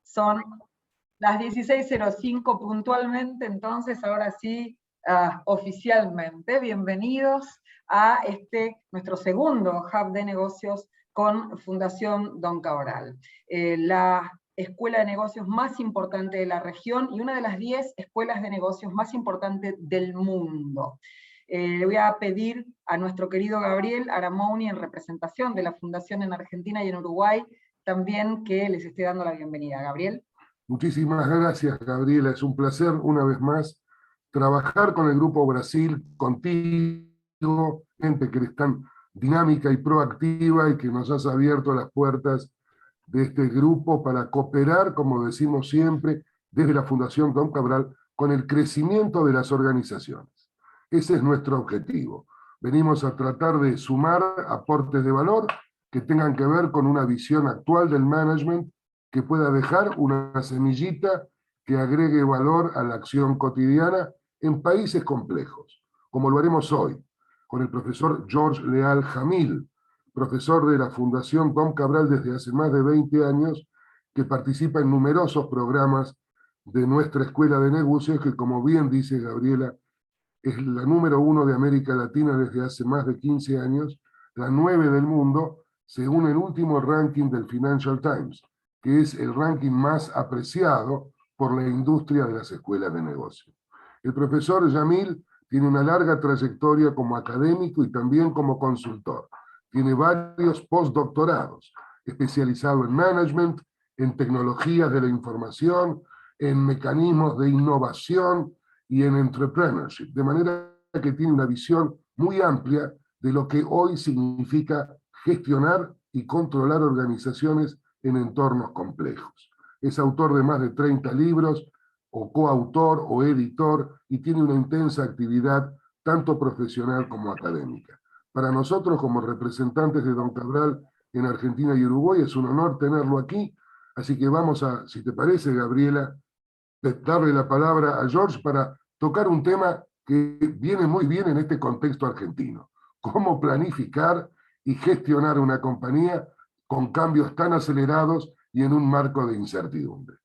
Son las 16:05 puntualmente, entonces ahora sí, oficialmente, bienvenidos a nuestro segundo Hub de Negocios con Fundación Don Cabral. La escuela de negocios más importante de la región y una de las 10 escuelas de negocios más importantes del mundo. Le voy a pedir a nuestro querido Gabriel Aramouni, en representación de la Fundación en Argentina y en Uruguay, también que les esté dando la bienvenida. Gabriel. Muchísimas gracias, Gabriela. Es un placer, una vez más, trabajar con el Grupo Brasil, contigo, gente que es tan dinámica y proactiva y que nos has abierto las puertas de este grupo para cooperar, como decimos siempre, desde la Fundación Don Cabral, con el crecimiento de las organizaciones. Ese es nuestro objetivo. Venimos a tratar de sumar aportes de valor que tengan que ver con una visión actual del management que pueda dejar una semillita que agregue valor a la acción cotidiana en países complejos, como lo haremos hoy, con el profesor George Leal Jamil, profesor de la Fundación Don Cabral desde hace más de 20 años, que participa en numerosos programas de nuestra Escuela de Negocios, que, como bien dice Gabriela, es la número 1 de América Latina desde hace más de 15 años, la 9 del mundo, según el último ranking del Financial Times, que es el ranking más apreciado por la industria de las escuelas de negocio. El profesor Jamil tiene una larga trayectoria como académico y también como consultor. Tiene varios postdoctorados, especializado en management, en tecnologías de la información, en mecanismos de innovación y en entrepreneurship, de manera que tiene una visión muy amplia de lo que hoy significa gestionar y controlar organizaciones en entornos complejos. Es autor de más de 30 libros, o coautor o editor, y tiene una intensa actividad tanto profesional como académica. Para nosotros, como representantes de Don Cabral en Argentina y Uruguay, es un honor tenerlo aquí, así que vamos a, si te parece, Gabriela, darle la palabra a George para tocar un tema que viene muy bien en este contexto argentino. Cómo planificar y gestionar una compañía con cambios tan acelerados y en un marco de incertidumbre.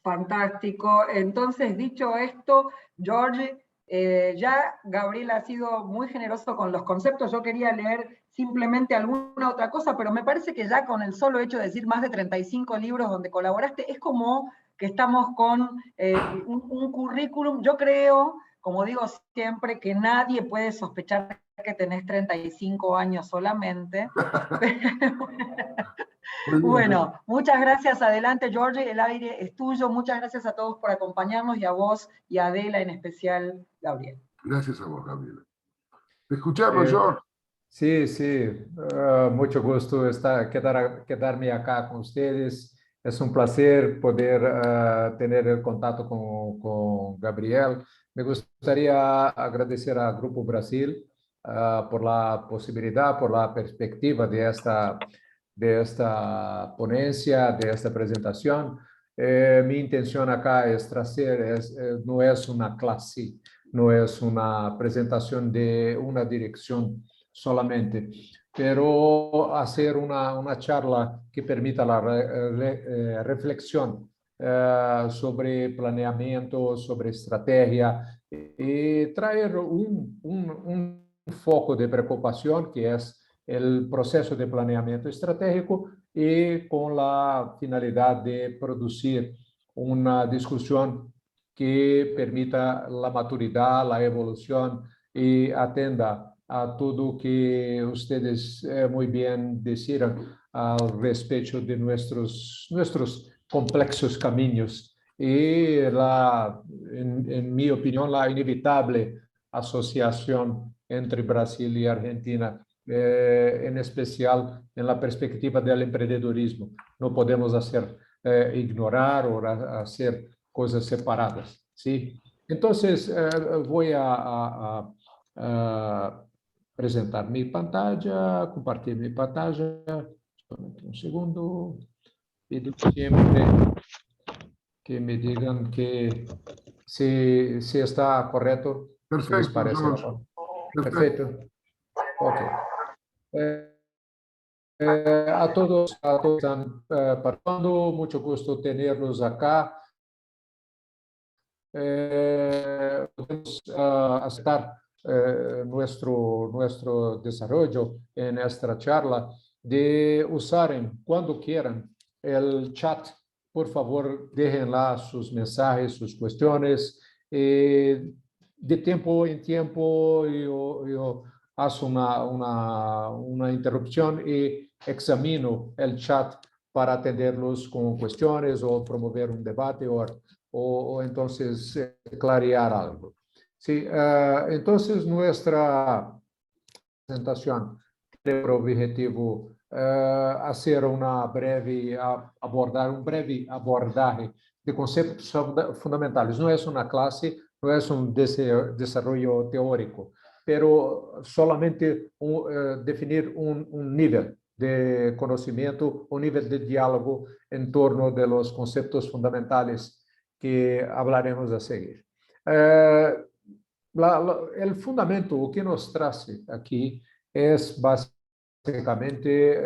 Fantástico. Entonces, dicho esto, George, ya Gabriel ha sido muy generoso con los conceptos. Yo quería leer simplemente alguna otra cosa, pero me parece que ya con el solo hecho de decir más de 35 libros donde colaboraste, es como que estamos con un currículum. Yo creo, como digo siempre, que nadie puede sospechar que tenés 35 años solamente. Bueno, muchas gracias. Adelante, George, el aire es tuyo. Muchas gracias a todos por acompañarnos y a vos y a Adela en especial, Gabriel. Gracias a vos, Gabriela. Te escuchamos, George. Sí, sí, mucho gusto quedarme acá con ustedes. Es un placer poder tener el contacto con Gabriel. Me gustaría agradecer al Grupo Brasil por la posibilidad, por la perspectiva de esta ponencia, de esta presentación. Mi intención acá es traer, no es una clase, no es una presentación de una dirección solamente, pero hacer una charla que permita la reflexión sobre planeamiento, sobre estrategia y traer un foco de preocupación que es el proceso de planeamiento estratégico y con la finalidad de producir una discusión que permita la maturidad, la evolución y atenda a todo que ustedes muy bien decían al respecto de nuestros complejos caminos y en mi opinión, la inevitable asociación entre Brasil y Argentina, en especial en la perspectiva del emprendedorismo. No podemos ignorar o hacer cosas separadas, ¿sí? Entonces, voy a presentar mi pantalla, compartir mi pantalla. Solamente un segundo. Pido siempre que me digan que si está correcto. Si les Perfecto, parece. George. Perfecto. Ok. A todos que están participando, mucho gusto tenerlos acá. Podemos aceptar nuestro desarrollo en esta charla de usar cuando quieran el chat. Por favor, déjenla sus mensajes, sus cuestiones. De tiempo en tiempo yo hago una interrupción y examino el chat para atenderlos con cuestiones o promover un debate o entonces clarear algo. Sí, entonces nuestra presentación tiene por objetivo hacer abordar un breve abordaje de conceptos fundamentales. No es una clase, no es un desarrollo teórico, pero solamente definir un nivel de conocimiento, un nivel de diálogo en torno de los conceptos fundamentales que hablaremos a seguir. El fundamento, o que nos trae aquí, es básicamente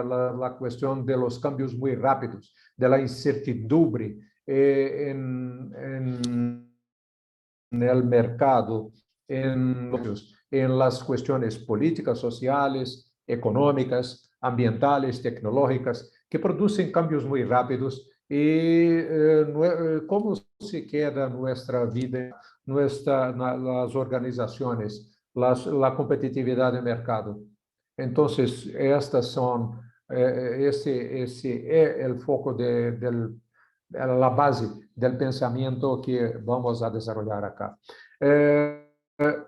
la cuestión de los cambios muy rápidos, de la incertidumbre en el mercado, en las cuestiones políticas, sociales, económicas, ambientales, tecnológicas, que producen cambios muy rápidos y cómo se queda nuestra vida, las organizaciones, la competitividad de mercado. Entonces, estas son, ese es el foco la base del pensamiento que vamos a desarrollar acá.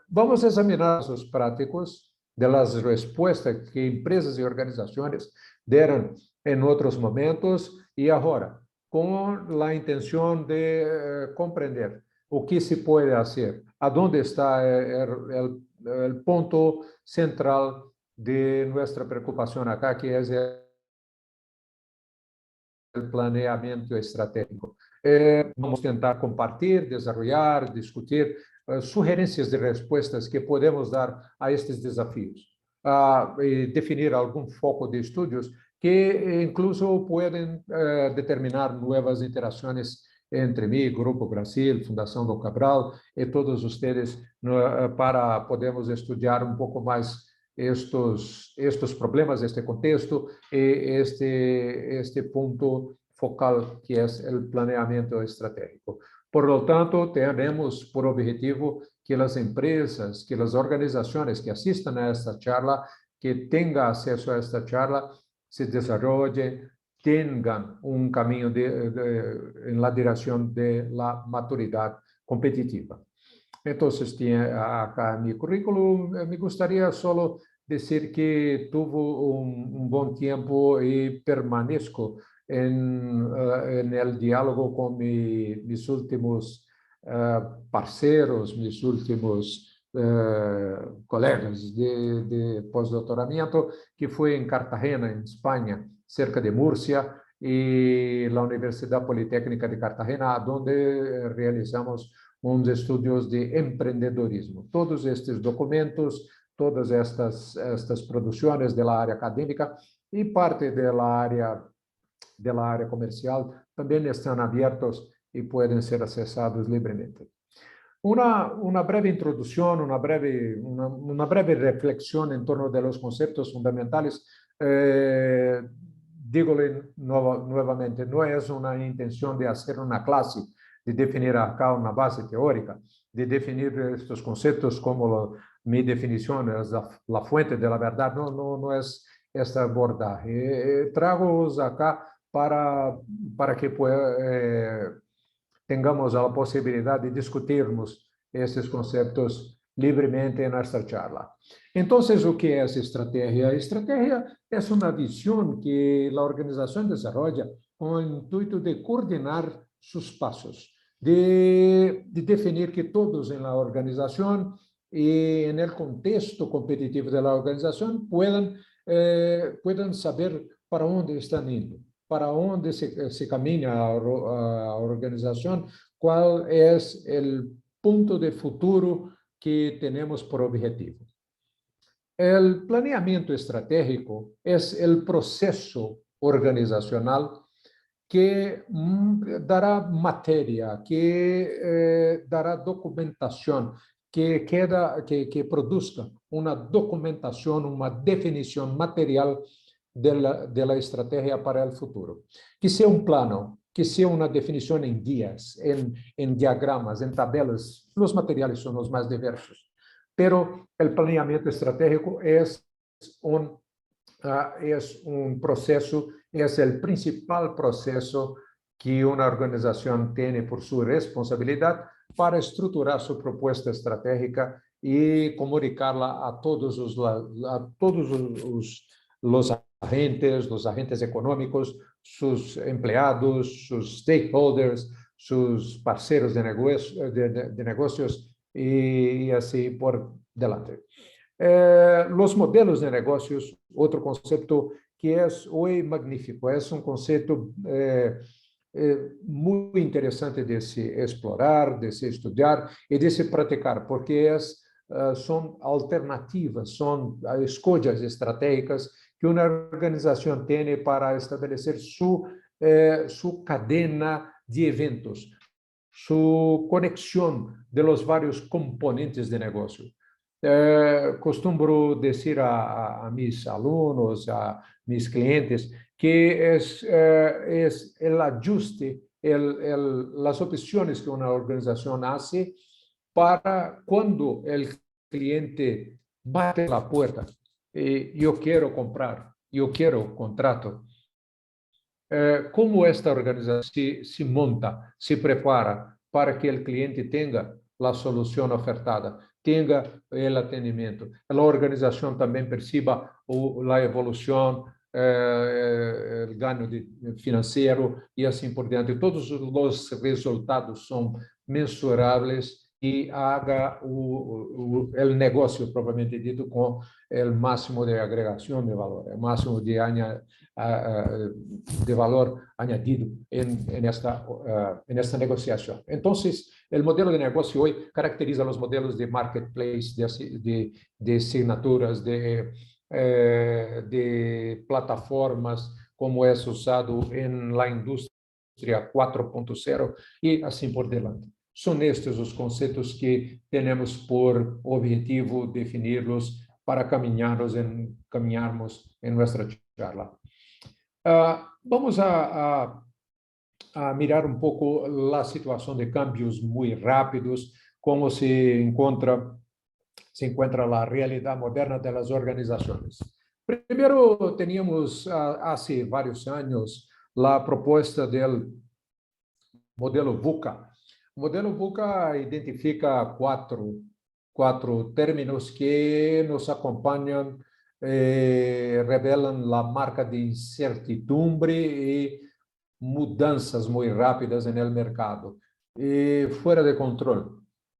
Vamos a examinar casos prácticos de las respuestas que empresas y organizaciones deram en otros momentos y ahora, con la intención de comprender o que se puede hacer, a dónde está el punto central de nuestra preocupación acá, que es el planeamiento estratégico. Vamos a tentar compartir, desarrollar, discutir sugerencias de respuestas que podemos dar a estes desafios. Definir algum foco de estudos que incluso pueden determinar nuevas interações entre mí, Grupo Brasil, Fundação Dom Cabral e todos ustedes para podermos estudiar um pouco mais estes problemas, este contexto e este ponto focal que é o planeamento estratégico. Por lo tanto, tenemos por objetivo que as empresas, que as organizações que assistam a esta charla, que tenham acesso a esta charla, se desenvolvam, tenham um caminho em la direção de la maturidade competitiva. Entonces, acá en mi currículum, me gustaría solo decir que tuve un buen tiempo y permanezco en el diálogo con mis últimos parceros, mis últimos colegas de postdoctoramiento, que fue en Cartagena, en España, cerca de Murcia, y la Universidad Politécnica de Cartagena, donde realizamos uns estudos de empreendedorismo. Todos estes documentos, todas estas produções da área acadêmica e parte da área comercial também estão abertos e podem ser acessados livremente. Uma breve introdução, uma breve reflexão em torno dos conceitos fundamentais. Digo-lhe novamente, não é uma intenção de fazer uma classe, de definir acá uma base teórica, de definir estes conceitos como mi definição, a fuente de la verdade, não é esta abordagem. Trago-os acá para que tenhamos a possibilidade de discutirmos esses conceitos livremente nesta charla. Então, o que é essa estratégia? A estratégia é uma visão que a organização desenvolve com o intuito de coordenar seus passos, de definir que todos na organização e no contexto competitivo da organização puedan saber para onde estão indo, para onde se caminha a organização, qual é o ponto de futuro que temos por objetivo. El planeamiento estratégico es el proceso organizacional que dará materia, que dará documentación, que produzca una documentación, una definición material de la estrategia para el futuro. Que sea un plano, que sea una definición en guías, en diagramas, en tabelas, los materiales son los más diversos. Pero el planeamiento estratégico es un proceso, es el principal proceso que una organización tiene por su responsabilidad para estructurar su propuesta estratégica y comunicarla a todos los agentes económicos, sus empleados, sus stakeholders, sus parceros de negocios y así por delante. Los modelos de negocios, otro concepto que es hoy magnífico, es un concepto muy interesante de se explorar, de se estudiar y de se practicar, porque son alternativas, son escolhas estratégicas que una organización tiene para establecer su cadena de eventos, su conexión de los varios componentes de negocio. Costumbro decir a mis alumnos, a mis clientes, que es el ajuste, las opciones que una organización hace para cuando el cliente bate la puerta y yo quiero comprar, yo quiero contrato. ¿Cómo esta organización se monta, se prepara para que el cliente tenga la solución ofertada, tenga el atendimiento? La organización también perciba la evolución, el gano financiero y así por diante. Todos los resultados son mensurables y haga el negocio propiamente dicho con el máximo de agregación de valor, el máximo de valor añadido en esta negociación. Entonces, el modelo de negocio hoy caracteriza los modelos de marketplace, de asignaturas, de plataformas, como es usado en la industria 4.0 y así por delante. Son estes os conceitos que temos por objetivo definirlos para caminharmos em nossa charla. Vamos a mirar um pouco a situação de cambios muito rápidos, como se encontra a realidade moderna das organizações. Primeiro, teníamos há vários anos a proposta do modelo VUCA. O modelo VUCA identifica quatro términos que nos acompanham, revelam a marca de incertidumbre e mudanças muito rápidas no mercado, e fora de controle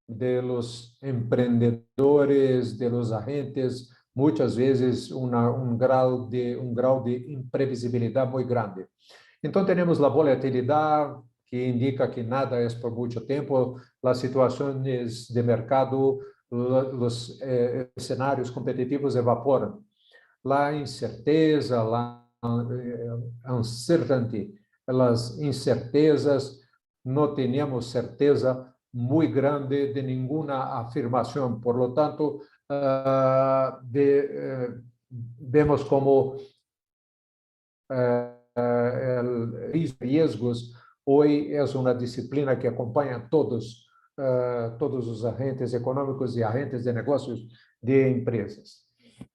de los empreendedores, de los agentes, muitas vezes um grau de imprevisibilidade muito grande. Então, temos a volatilidade, que indica que nada é por muito tempo, as situações de mercado, os cenários competitivos evaporam. A incerteza, a uncertainty, as incertezas, não temos certeza muito grande de nenhuma afirmação. Por lo tanto, vemos como riesgos hoje é uma disciplina que acompanha todos os agentes econômicos e agentes de negócios de empresas.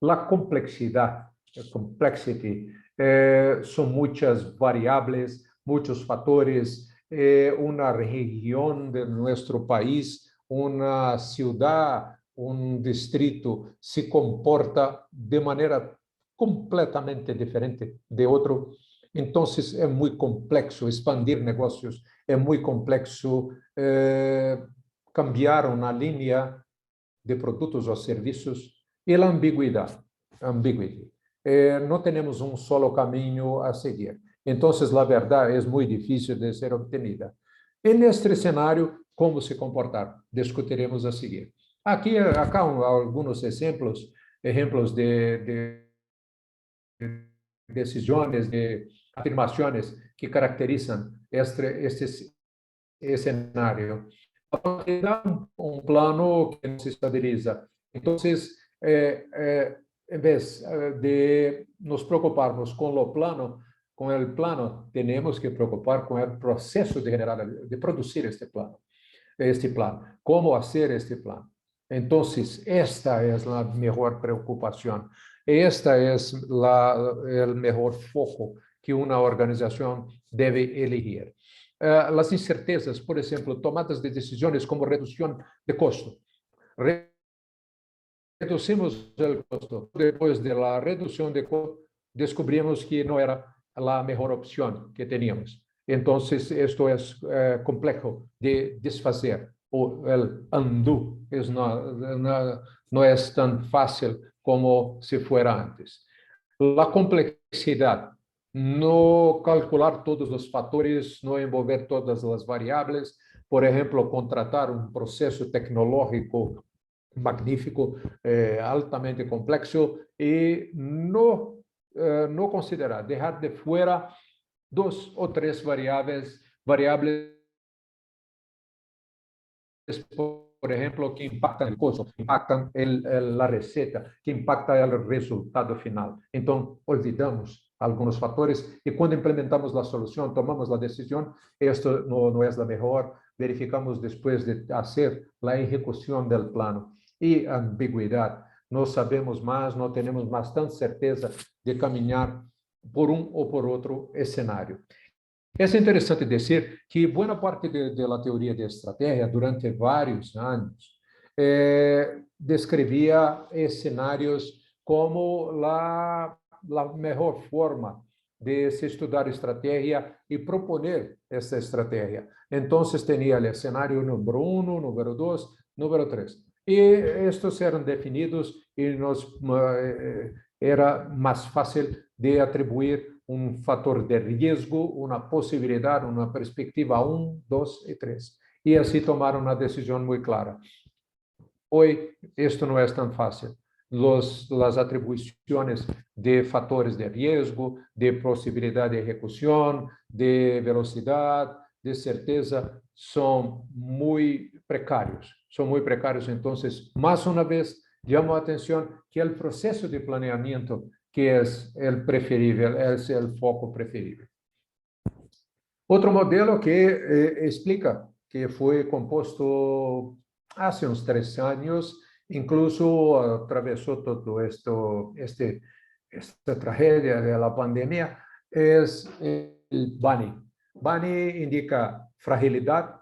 A complexidade, são muitas variáveis, muitos fatores. Uma região de nosso país, uma cidade, distrito se comporta de maneira completamente diferente de outro. Então, é muito complexo expandir negócios, é muito complexo cambiar uma linha de produtos ou serviços e a ambiguidade. Não temos solo caminho a seguir. Então, a verdade é muito difícil de ser obtenida. E neste cenário, como se comportar? Discutiremos a seguir. Acá alguns exemplos ejemplos de decisiones, de afirmaciones que caracterizan este escenario. Da un plano que nos estabiliza. Entonces, en vez de nos preocuparnos con el plano, tenemos que preocupar con el proceso de generar, de producir este plan. ¿Cómo hacer este plan? Entonces, esta es la mejor preocupación. Esta es el mejor foco que una organización debe elegir. Las incertezas, por ejemplo, tomadas de decisiones como reducción de costo. Reducimos el costo. Después de la reducción de costo, descubrimos que no era la mejor opción que teníamos. Entonces, esto es complejo de desfazer. O el undo no es tan fácil como si fuera antes. La complejidad, no calcular todos los factores, no envolver todas las variables. Por ejemplo, contratar un proceso tecnológico magnífico, altamente complexo, y no considerar, dejar de fuera 2 o 3 variables, por ejemplo, que impactan el costo, que impactan la receta, que impactan el resultado final. Entonces, olvidamos algunos factores y cuando implementamos la solución, tomamos la decisión, esto no es la mejor, verificamos después de hacer la ejecución del plano. Y ambigüedad, no sabemos más, no tenemos más tan certeza de caminar por un o por otro escenario. Es interessante dizer que boa parte da teoria de estratégia, durante vários anos, descrevia cenários como a melhor forma de se estudar estratégia e proponer essa estratégia. Então, tinha o cenário número 1, número 2, número 3. E estes eram definidos e era mais fácil de atribuir un factor de riesgo, una posibilidad, una perspectiva 1, 2 y 3. Y así tomaron una decisión muy clara. Hoy esto no es tan fácil. Las atribuciones de factores de riesgo, de posibilidad de ejecución, de velocidad, de certeza, son muy precarios. Son muy precarios. Entonces, más una vez, llamo la atención que el proceso de planeamiento que es el preferible, es el foco preferible. Otro modelo que explica que fue compuesto hace unos 3 años, incluso atravesó todo esta tragedia de la pandemia, es el BANI. BANI indica fragilidad,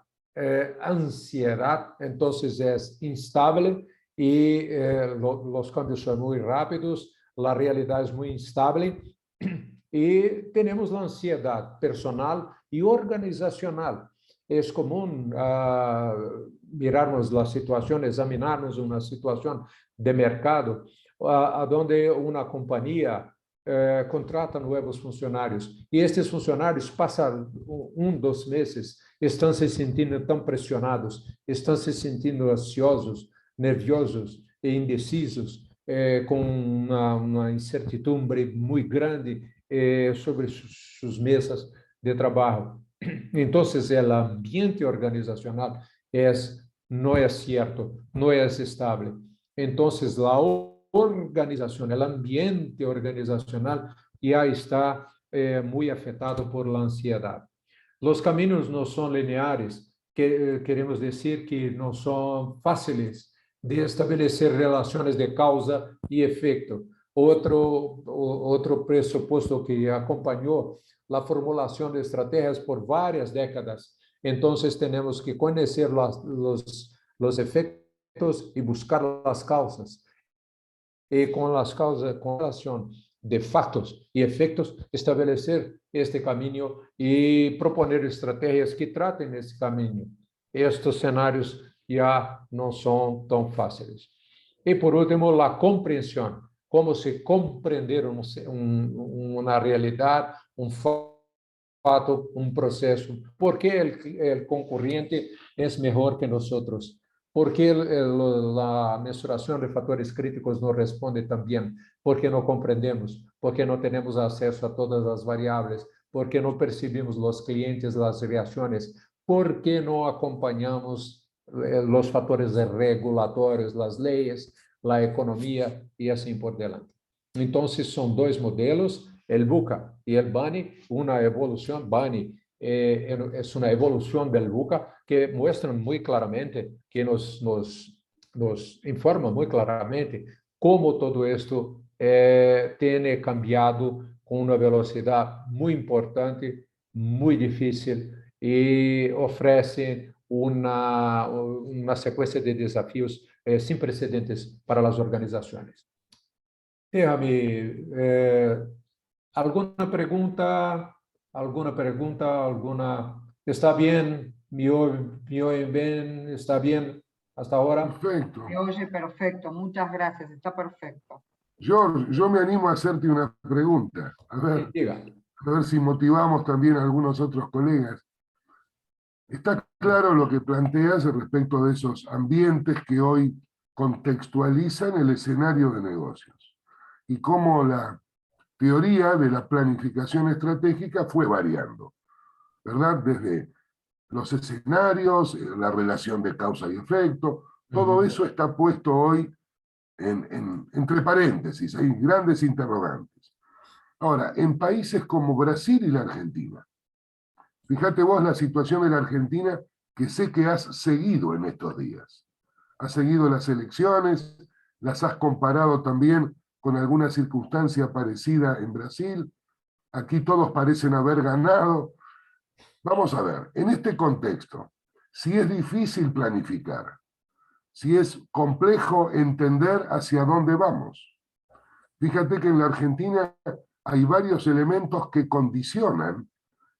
ansiedad, entonces es instable y los cambios son muy rápidos, la realidad es muy instable y tenemos la ansiedad personal y organizacional. Es común mirarnos la situación, examinarnos una situación de mercado donde una compañía contrata nuevos funcionarios y estos funcionarios pasan 1, 2 meses, están se sintiendo tan presionados, están se sintiendo ansiosos, nerviosos e indecisos, com uma incertidumbre muito grande sobre suas mesas de trabalho. Então, o ambiente organizacional não é certo, não é estável. Então, a organização, o ambiente organizacional já está muito afetado por la ansiedade. Os caminhos não são lineares, queremos dizer que não são fáceis de estabelecer relações de causa e efeito. Outro pressuposto que acompanhou a formulação de estratégias por várias décadas. Então, temos que conhecer os efeitos e buscar as causas. E com as causas, com relação de fatos e efeitos, estabelecer este caminho e proponer estratégias que tratem esse caminho. Estes cenários já não são tão fáceis. E, por último, a compreensão. Como se compreender uma realidade, um fato, um processo. Por que o concorrente é melhor que nós? ¿Por qué la mensuración de factores críticos no responde tan bien? Porque no comprendemos, porque no tenemos acceso a todas las variables, porque no percibimos los clientes, las reacciones, porque no acompañamos los factores regulatorios, las leyes, la economía y así por delante. Entonces, son dos modelos, el VUCA y el BANI, una evolución. BANI es una evolución del VUCA que muestran muy claramente, que nos informan muy claramente cómo todo esto tiene cambiado con una velocidad muy importante, muy difícil y ofrece una secuencia de desafíos sin precedentes para las organizaciones. Déjame, ¿alguna pregunta? ¿Está bien? ¿Me oyen bien? ¿Está bien hasta ahora? Perfecto. Se oye perfecto, muchas gracias, está perfecto. George, yo me animo a hacerte una pregunta. A Diga. ver si motivamos también a algunos otros colegas. Está claro lo que planteas respecto de esos ambientes que hoy contextualizan el escenario de negocios y cómo la teoría de la planificación estratégica fue variando, ¿verdad? Desde los escenarios, la relación de causa y efecto, todo eso está puesto hoy entre paréntesis, hay grandes interrogantes. Ahora, en países como Brasil y la Argentina, fíjate vos la situación de la Argentina que sé que has seguido en estos días. Has seguido las elecciones, las has comparado también con alguna circunstancia parecida en Brasil. Aquí todos parecen haber ganado. Vamos a ver, en este contexto, si es difícil planificar, si es complejo entender hacia dónde vamos. Fíjate que en la Argentina hay varios elementos que condicionan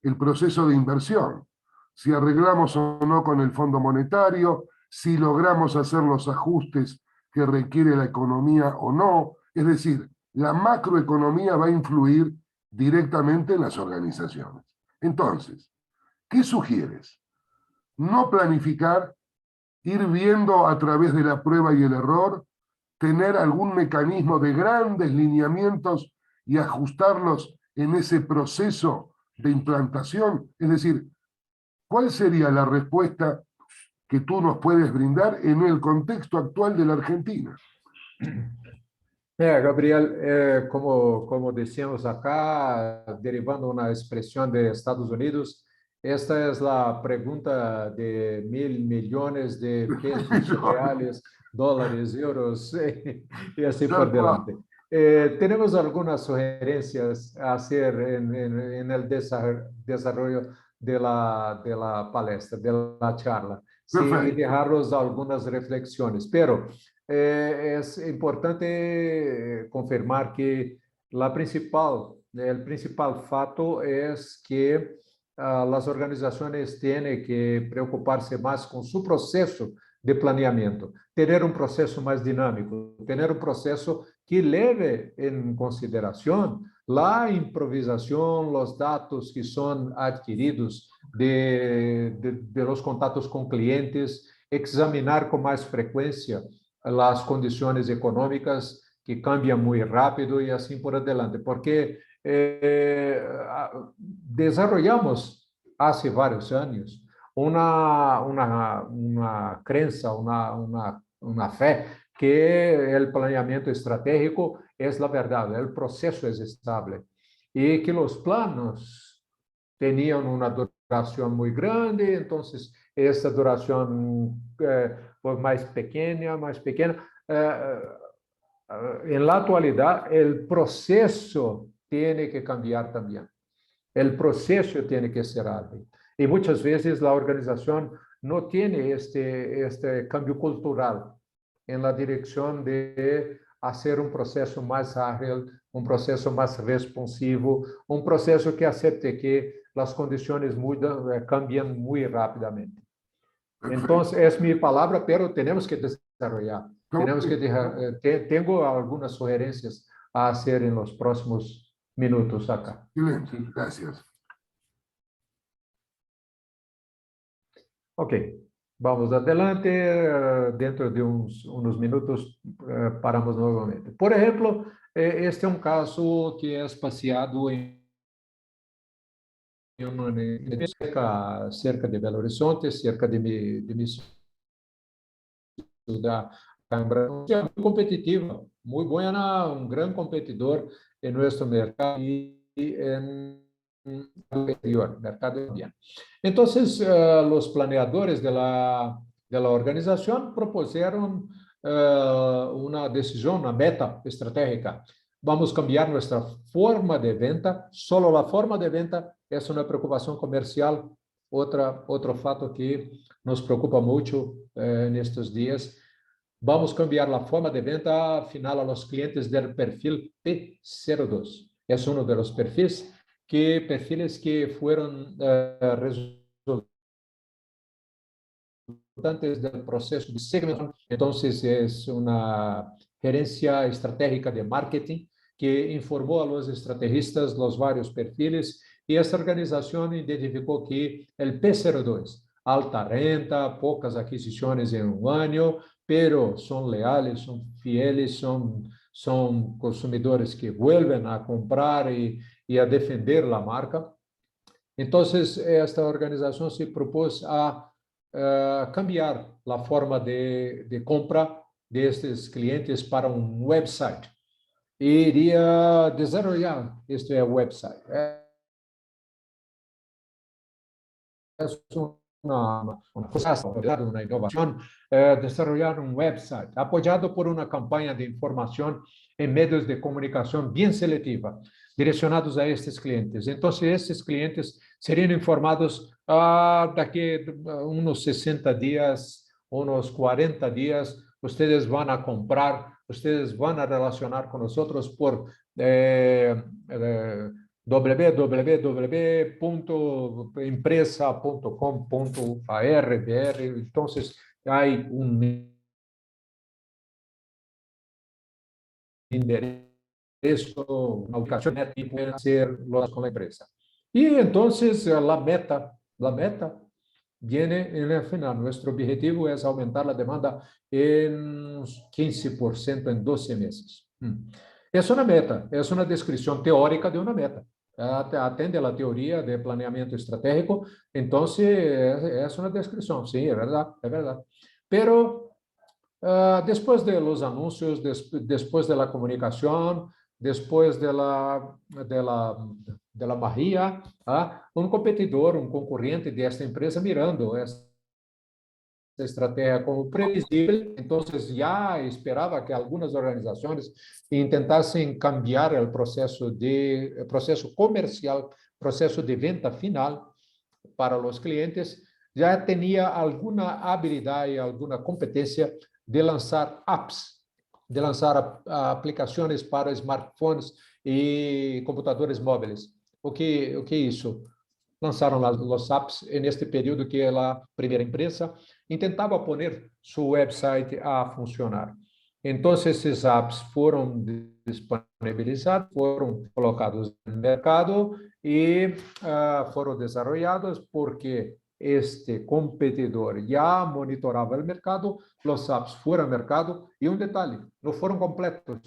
el proceso de inversión. Si arreglamos o no con el Fondo Monetario, si logramos hacer los ajustes que requiere la economía o no. Es decir, la macroeconomía va a influir directamente en las organizaciones. Entonces, ¿qué sugieres? No planificar, ir viendo a través de la prueba y el error, tener algún mecanismo de grandes lineamientos y ajustarlos en ese proceso de implantación. Es decir, ¿cuál sería la respuesta que tú nos puedes brindar en el contexto actual de la Argentina? Gabriel, como decíamos acá, derivando una expresión de Estados Unidos, esta es la pregunta de 1.000 millones de pesos, reales, dólares, euros y así por delante. Tenemos algunas sugerencias a hacer en el desarrollo de la palestra, de la charla, sí, y dejarlos algunas reflexiones, pero es importante confirmar que el principal fato es que las organizaciones tienen que preocuparse más con su proceso de planeamiento, tener un proceso más dinámico, tener un proceso que leve en consideración la improvisación, los datos que son adquiridos de los contactos con clientes, examinar con más frecuencia las condiciones económicas que cambian muy rápido y así por adelante, porque desarrollamos hace varios años una creencia, una fe que el planeamiento estratégico es la verdad, el proceso es estable y que los planos tenían una duración muy grande, entonces esa duración fue más pequeña. En la actualidad, el proceso tiene que cambiar también. El proceso tiene que ser ágil. Y muchas veces la organización no tiene este cambio cultural en la dirección de hacer un proceso más ágil, un proceso más responsivo, un proceso que acepte que las condiciones cambian muy rápidamente. Entonces, es mi palabra, pero tenemos que desarrollar. Tengo algunas sugerencias a hacer en los próximos minutos acá. Excelente, gracias. Ok. Vamos adelante, dentro de uns minutos paramos novamente. Por exemplo, este é um caso que é passeado em uma cerca de Belo Horizonte, cerca de minha cidade, é muito competitiva, muito buena, um grande competidor em nosso mercado e em exterior, mercado bien. Entonces, los planeadores de la organización propusieron una decisión, una meta estratégica. Vamos cambiar nuestra forma de venta. Solo la forma de venta es una preocupación comercial. Otro fato que nos preocupa mucho en estos días. Vamos cambiar la forma de venta final a los clientes del perfil P02. Es uno de los perfiles que fueron resultantes del proceso de segmentación. Entonces, es una gerencia estratégica de marketing que informó a los estrategistas los varios perfiles y esta organización identificó que el P02, alta renta, pocas adquisiciones en un año, pero son leales, son fieles, son consumidores que vuelven a comprar y a defender la marca. Entonces, esta organización se propuso a cambiar la forma de compra de estos clientes para un website. E iria desarrollar este website. Es una innovación, desarrollar un website apoyado por una campaña de información en medios de comunicación bien selectiva, direccionados a estes clientes. Entonces, estes clientes seriam informados daqui a uns 60 dias, uns 40 dias, vocês vão a comprar, vocês vão a relacionar com nós por www.empresa.com.ar.br. Entonces, hay un enderezo, una ubicación y pueden hacerlo con la empresa. Y entonces la meta viene en el final. Nuestro objetivo es aumentar la demanda en 15% en 12 meses. Es una meta, es una descripción teórica de una meta. Atende a la teoría de planeamiento estratégico, entonces es una descripción, sí, es verdad. Pero después de los anuncios, después de la comunicación, después de la barría, un competidor, un concurrente de esta empresa mirando esta estrategia como previsible, entonces ya esperaba que algunas organizaciones intentasen cambiar el proceso comercial, proceso de venta final para los clientes, ya tenía alguna habilidad y alguna competencia de lanzar apps, de lanzar aplicaciones para smartphones y computadores móviles. O que isso? Lançaram os apps neste período que a primeira empresa intentava poner seu website a funcionar. Então, esses apps foram disponibilizados, foram colocados no mercado e foram desenvolvidos porque este competidor já monitorava o mercado, os apps foram ao mercado e detalhe, não foram completos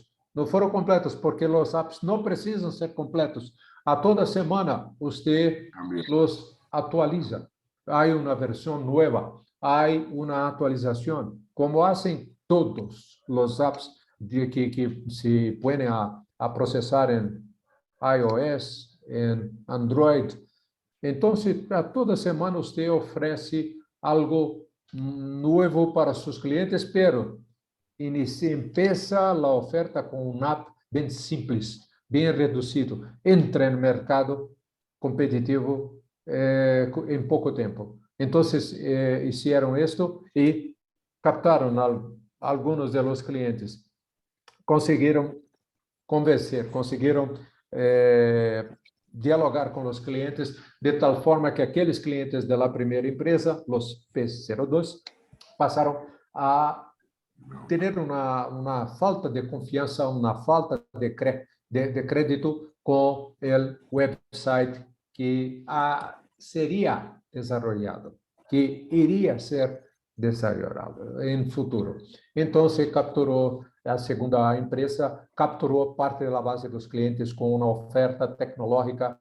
porque os apps não precisam ser completos. A toda semana você los atualiza. Hay una versión nueva, hay una actualización, como hacen todos los apps que se pueden a procesar en iOS, en Android. Entonces, a toda semana usted ofrece algo nuevo para sus clientes, pero empieza la oferta con una app bien simples, bien reducido. Entra no mercado competitivo em pouco tempo. Então, hicieron esto e captaram alguns de los clientes. Conseguiram convencer, conseguiram dialogar com os clientes de tal forma que aqueles clientes da primeira empresa, os P02, passaram a ter uma falta de confiança, uma falta de crédito com o website que seria desenvolvido, que iria ser desarrollado en futuro. Entonces, capturó, a segunda empresa capturó parte de la base de los clientes con una oferta tecnológica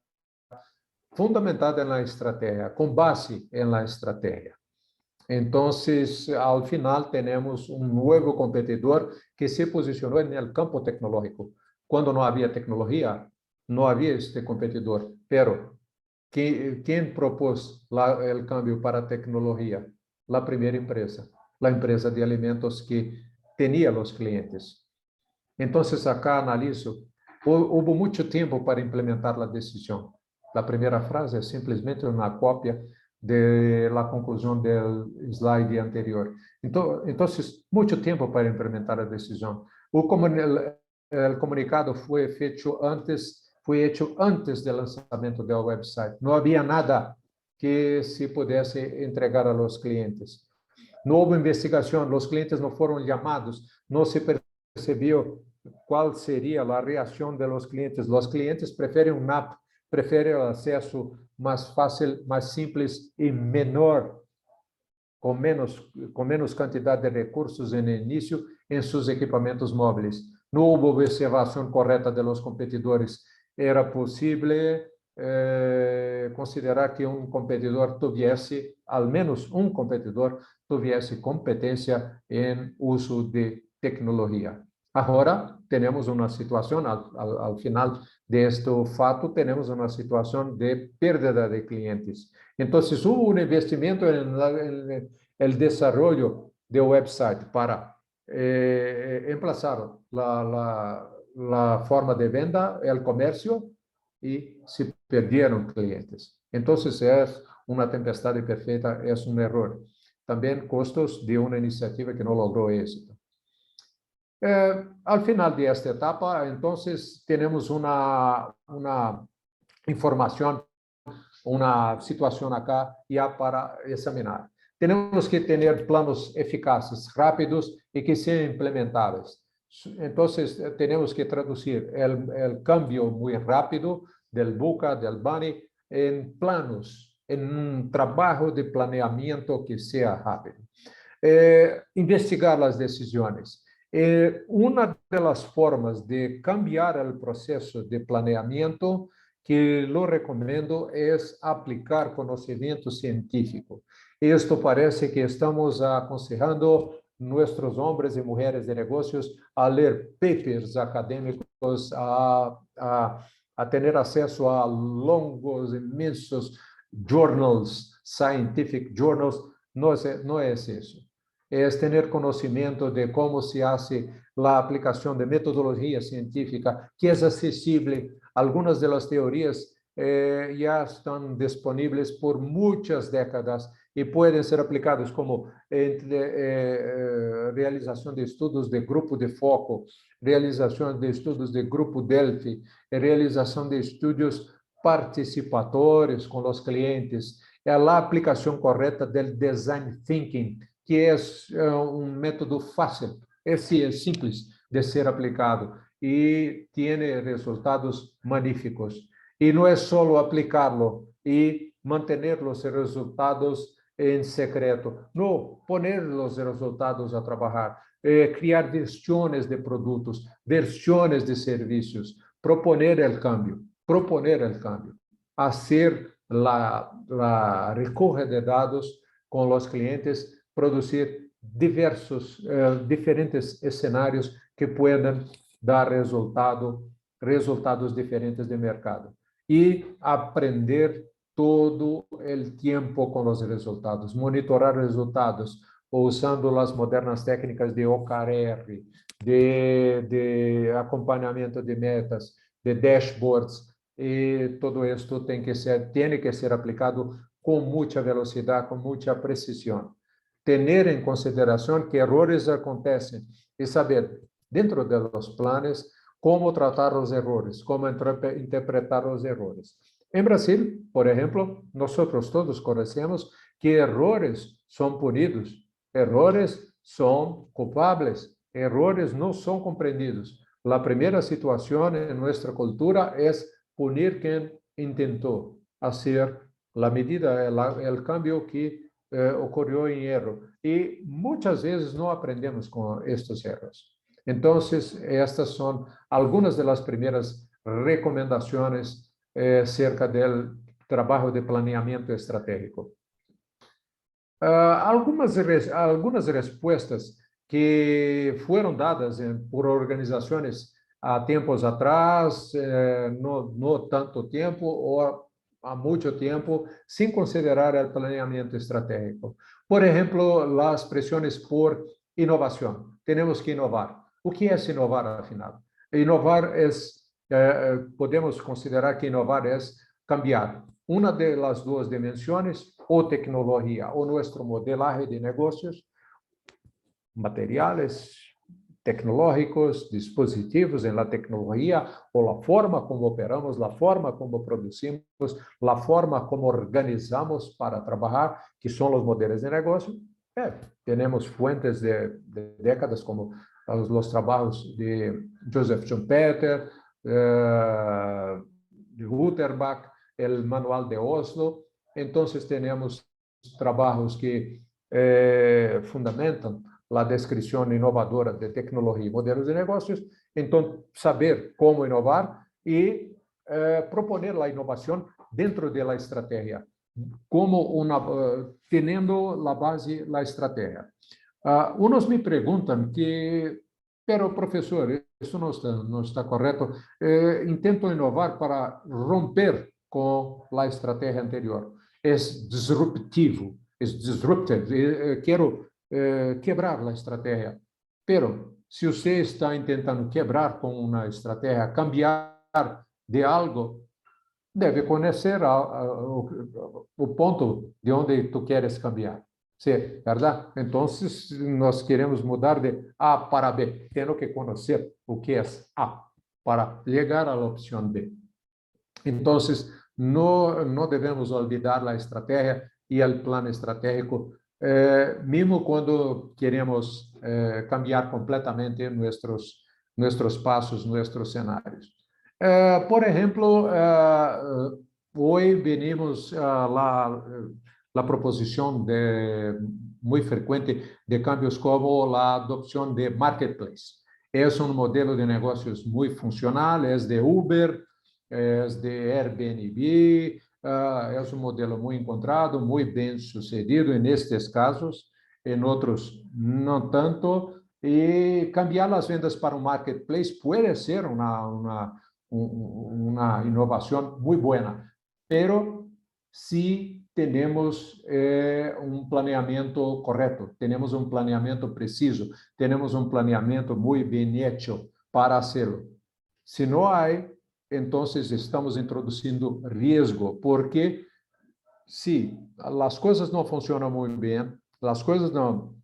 fundamentada en la estrategia, con base en la estrategia. Entonces, al final tenemos un nuevo competidor que se posicionó en el campo tecnológico. Cuando no había tecnología, no había este competidor. Pero, ¿quién propuso el cambio para tecnología? La primera empresa, la empresa de alimentos que tenía los clientes. Entonces, acá analizo, hubo mucho tiempo para implementar la decisión. La primera frase es simplemente una copia de la conclusión del slide anterior. Entonces, mucho tiempo para implementar la decisión. El comunicado fue hecho antes del lanzamiento del website. No había nada que se pudiese entregar a los clientes. No hubo investigación, los clientes no fueron llamados, no se percibió cuál sería la reacción de los clientes. Los clientes prefieren una app, prefieren el acceso más fácil, más simple y menor, con menos cantidad de recursos en el inicio en sus equipamientos móviles. No hubo observación correcta de los competidores. Era posible considerar que un competidor tuviese, al menos un competidor, tuviese competencia en uso de tecnología. Ahora tenemos una situación, al final de este fato, tenemos una situación de pérdida de clientes. Entonces, hubo un investimento en el desarrollo de website para emplazar la forma de venta, el comercio, y se perdieron clientes. Entonces, es una tempestad perfecta, es un error. También costos de una iniciativa que no logró éxito. Al final de esta etapa, entonces, tenemos una información, una situación acá ya para examinar. Tenemos que tener planos eficaces, rápidos y que sean implementables. Entonces, tenemos que traducir el cambio muy rápido del Buca, del Bunny, en planos, en un trabajo de planeamiento que sea rápido. Investigar las decisiones. Una de las formas de cambiar el proceso de planeamiento que lo recomiendo es aplicar conocimiento científico. Esto parece que estamos aconsejando nuestros hombres y mujeres de negocios a leer papers académicos, a tener acceso a longos, inmensos journals, scientific journals. No es eso. Es tener conocimiento de cómo se hace la aplicación de metodología científica, que es accesible. Algunas de las teorías ya están disponibles por muchas décadas y pueden ser aplicadas como realización de estudios de grupo de foco, realización de estudios de grupo Delphi, realización de estudios participatorios con los clientes, la aplicación correcta del design thinking, que es un método fácil, es simples de ser aplicado y tiene resultados magníficos. Y no es solo aplicarlo y mantener los resultados en secreto, no, poner los resultados a trabajar, crear versiones de productos, versiones de servicios, proponer el cambio, hacer la recoge de datos con los clientes, producir diferentes escenarios que puedan dar resultados diferentes de mercado y aprender todo el tiempo con los resultados, monitorar resultados usando las modernas técnicas de OKR, de acompañamiento de metas, de dashboards, y todo esto tiene que ser aplicado con mucha velocidad, con mucha precisión. Tener en consideración que errores acontecen y saber, dentro de los planes, cómo tratar los errores, cómo interpretar los errores. En Brasil, por ejemplo, nosotros todos conocemos que errores son punidos, errores son culpables, errores no son comprendidos. La primera situación en nuestra cultura es punir quien intentó hacer la medida, el cambio que ocurrió en error. Y muchas veces no aprendemos con estos errores. Entonces, estas son algunas de las primeras recomendaciones acerca del trabajo de planeamiento estratégico. Algunas respuestas que fueron dadas por organizaciones a tiempos atrás, no tanto tiempo o há muito tempo, sem considerar o planeamento estratégico. Por exemplo, as pressões por inovação. Temos que inovar. O que é inovar, afinal? Inovar é, podemos considerar que inovar é cambiar uma das duas dimensões, ou tecnologia, ou nosso modelagem de negócios, materiais, tecnológicos, dispositivos en la tecnología o la forma como operamos, la forma como producimos, la forma como organizamos para trabajar, que son los modelos de negocio. Tenemos fuentes de décadas como los trabajos de Joseph Schumpeter, de Utterbach, el manual de Oslo. Entonces tenemos trabajos que fundamentan a descrição inovadora de tecnologia e modelos de negócios, então saber como inovar e proponer a inovação dentro da estratégia, como tendo a base a estratégia. Uns me perguntam que, pero professor, isso não está correto. Intento inovar para romper com a estratégia anterior. É disruptivo, é disruptive. Quero quebrar a estratégia. Pero, se você está tentando quebrar com uma estratégia, cambiar de algo, deve conhecer o ponto de onde tu queres cambiar. ¿Sí? ¿Verdad? Entonces, nós queremos mudar de A para B. Tenho que conhecer o que é A para chegar à opção B. Então, não devemos olvidar a estratégia e o plano estratégico, mesmo quando queremos cambiar completamente nossos passos, nossos cenários. Por exemplo, hoje venimos a proposição muito frequente de cambios como a adopção de marketplace. É modelo de negócios muito funcional, é de Uber, é de Airbnb, é modelo muito encontrado, muito bem sucedido nestes casos, em outros não tanto, e cambiar as vendas para um marketplace pode ser uma inovação muito boa, pero se temos planeamento correto, temos planeamento preciso, temos planeamento muito bem hecho para fazê-lo. Se não há, então estamos introduzindo risco, porque se as coisas não funcionam muito bem, as coisas não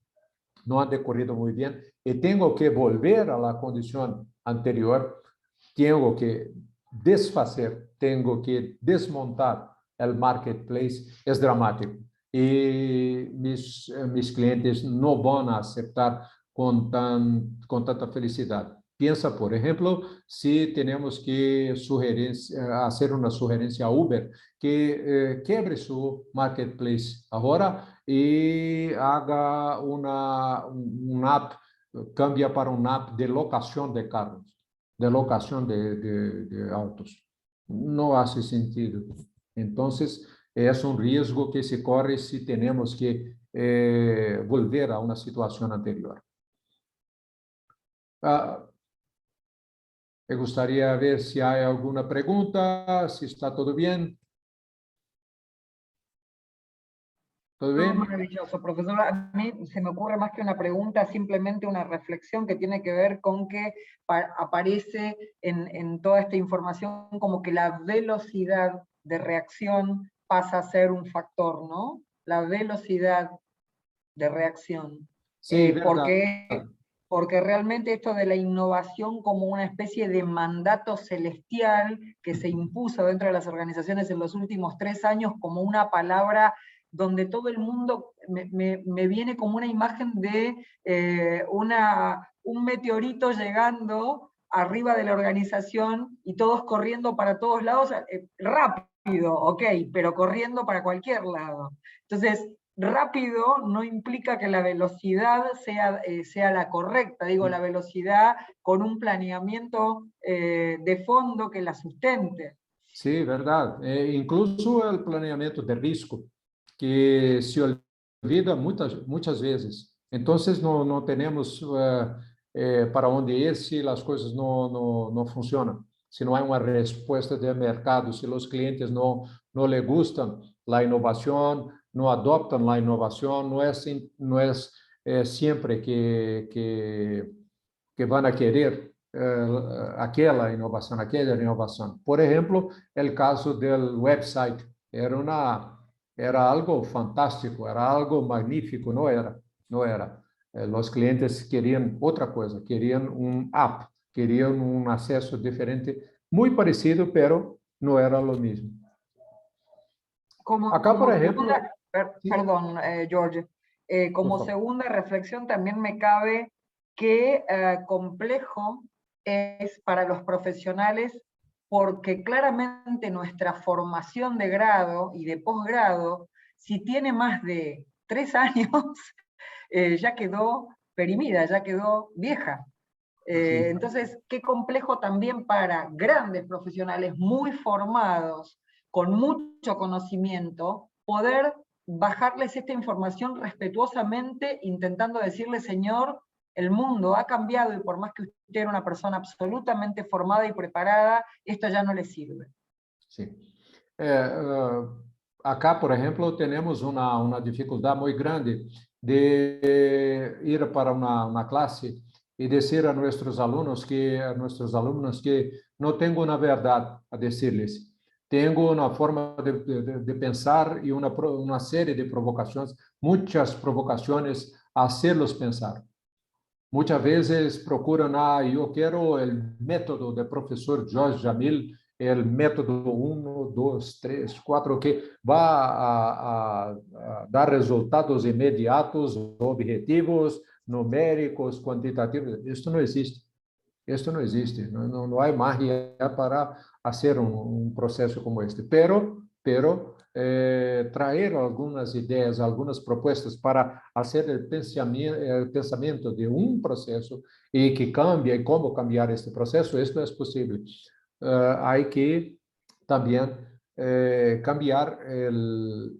han decorrido muito bem, e tenho que volver à condição anterior, tenho que desfazer, tenho que desmontar o marketplace, é dramático. E mis clientes não vão aceitar com tanta felicidade. Pensa, por exemplo, se temos que fazer uma sugerência a Uber que quebre seu marketplace agora e haga app, cambia para app de locação de carros, de locação de autos. Não faz sentido. Então, é risco que se corre se temos que volver a uma situação anterior. Eu gostaria de ver se há alguma pergunta, se está tudo bem. ¿Todo bien? Maravilloso, profesor. A mí se me ocurre más que una pregunta, simplemente una reflexión que tiene que ver con que aparece en toda esta información como que la velocidad de reacción pasa a ser un factor, ¿no? La velocidad de reacción. Sí, porque realmente esto de la innovación como una especie de mandato celestial que se impuso dentro de las organizaciones en los últimos 3 años como una palabra donde todo el mundo, me viene como una imagen de un meteorito llegando arriba de la organización y todos corriendo para todos lados, rápido, ok, pero corriendo para cualquier lado. Entonces, rápido no implica que la velocidad sea la correcta, digo, la velocidad con un planeamiento de fondo que la sustente. Sí, verdad. Incluso el planeamiento de risco, que se olvida muchas veces. Entonces, no tenemos para dónde ir si las cosas no funcionan. Si no hay una respuesta de mercado, si los clientes no le gustan la innovación, no adoptan la innovación, no es siempre que van a querer aquela inovação. Por exemplo, o caso do website era algo fantástico, era algo magnífico, não era? Não era. Os clientes queriam outra coisa, queriam um app, queriam um acesso diferente, muito parecido, pero não era lo mesmo. Acá, por ejemplo... Perdón, George. Como segunda reflexión también me cabe qué complejo es para los profesionales, porque claramente nuestra formación de grado y de posgrado, si tiene más de 3 años, ya quedó perimida, ya quedó vieja. Entonces, qué complejo también para grandes profesionales muy formados, con mucho conocimiento, poder bajarles esta información respetuosamente, intentando decirle, señor, el mundo ha cambiado y por más que usted era una persona absolutamente formada y preparada, esto ya no le sirve. Sí. Acá, por ejemplo, tenemos una dificultad muy grande de ir para una clase y decir a nuestros alumnos que no tengo una verdad a decirles. Tengo una forma de pensar y una serie de provocaciones, muchas provocaciones a hacerlos pensar. Muchas veces procuran, yo quiero el método del profesor Jorge Jamil, el método 1, 2, 3, 4, que va a dar resultados inmediatos, objetivos, numéricos, cuantitativos. Esto no existe. Esto no existe. No hay magia para hacer un proceso como este. Pero traer algunas ideas, algunas propuestas para hacer el pensamiento de un proceso y que cambie, y cómo cambiar este proceso, esto es posible. Hay que también cambiar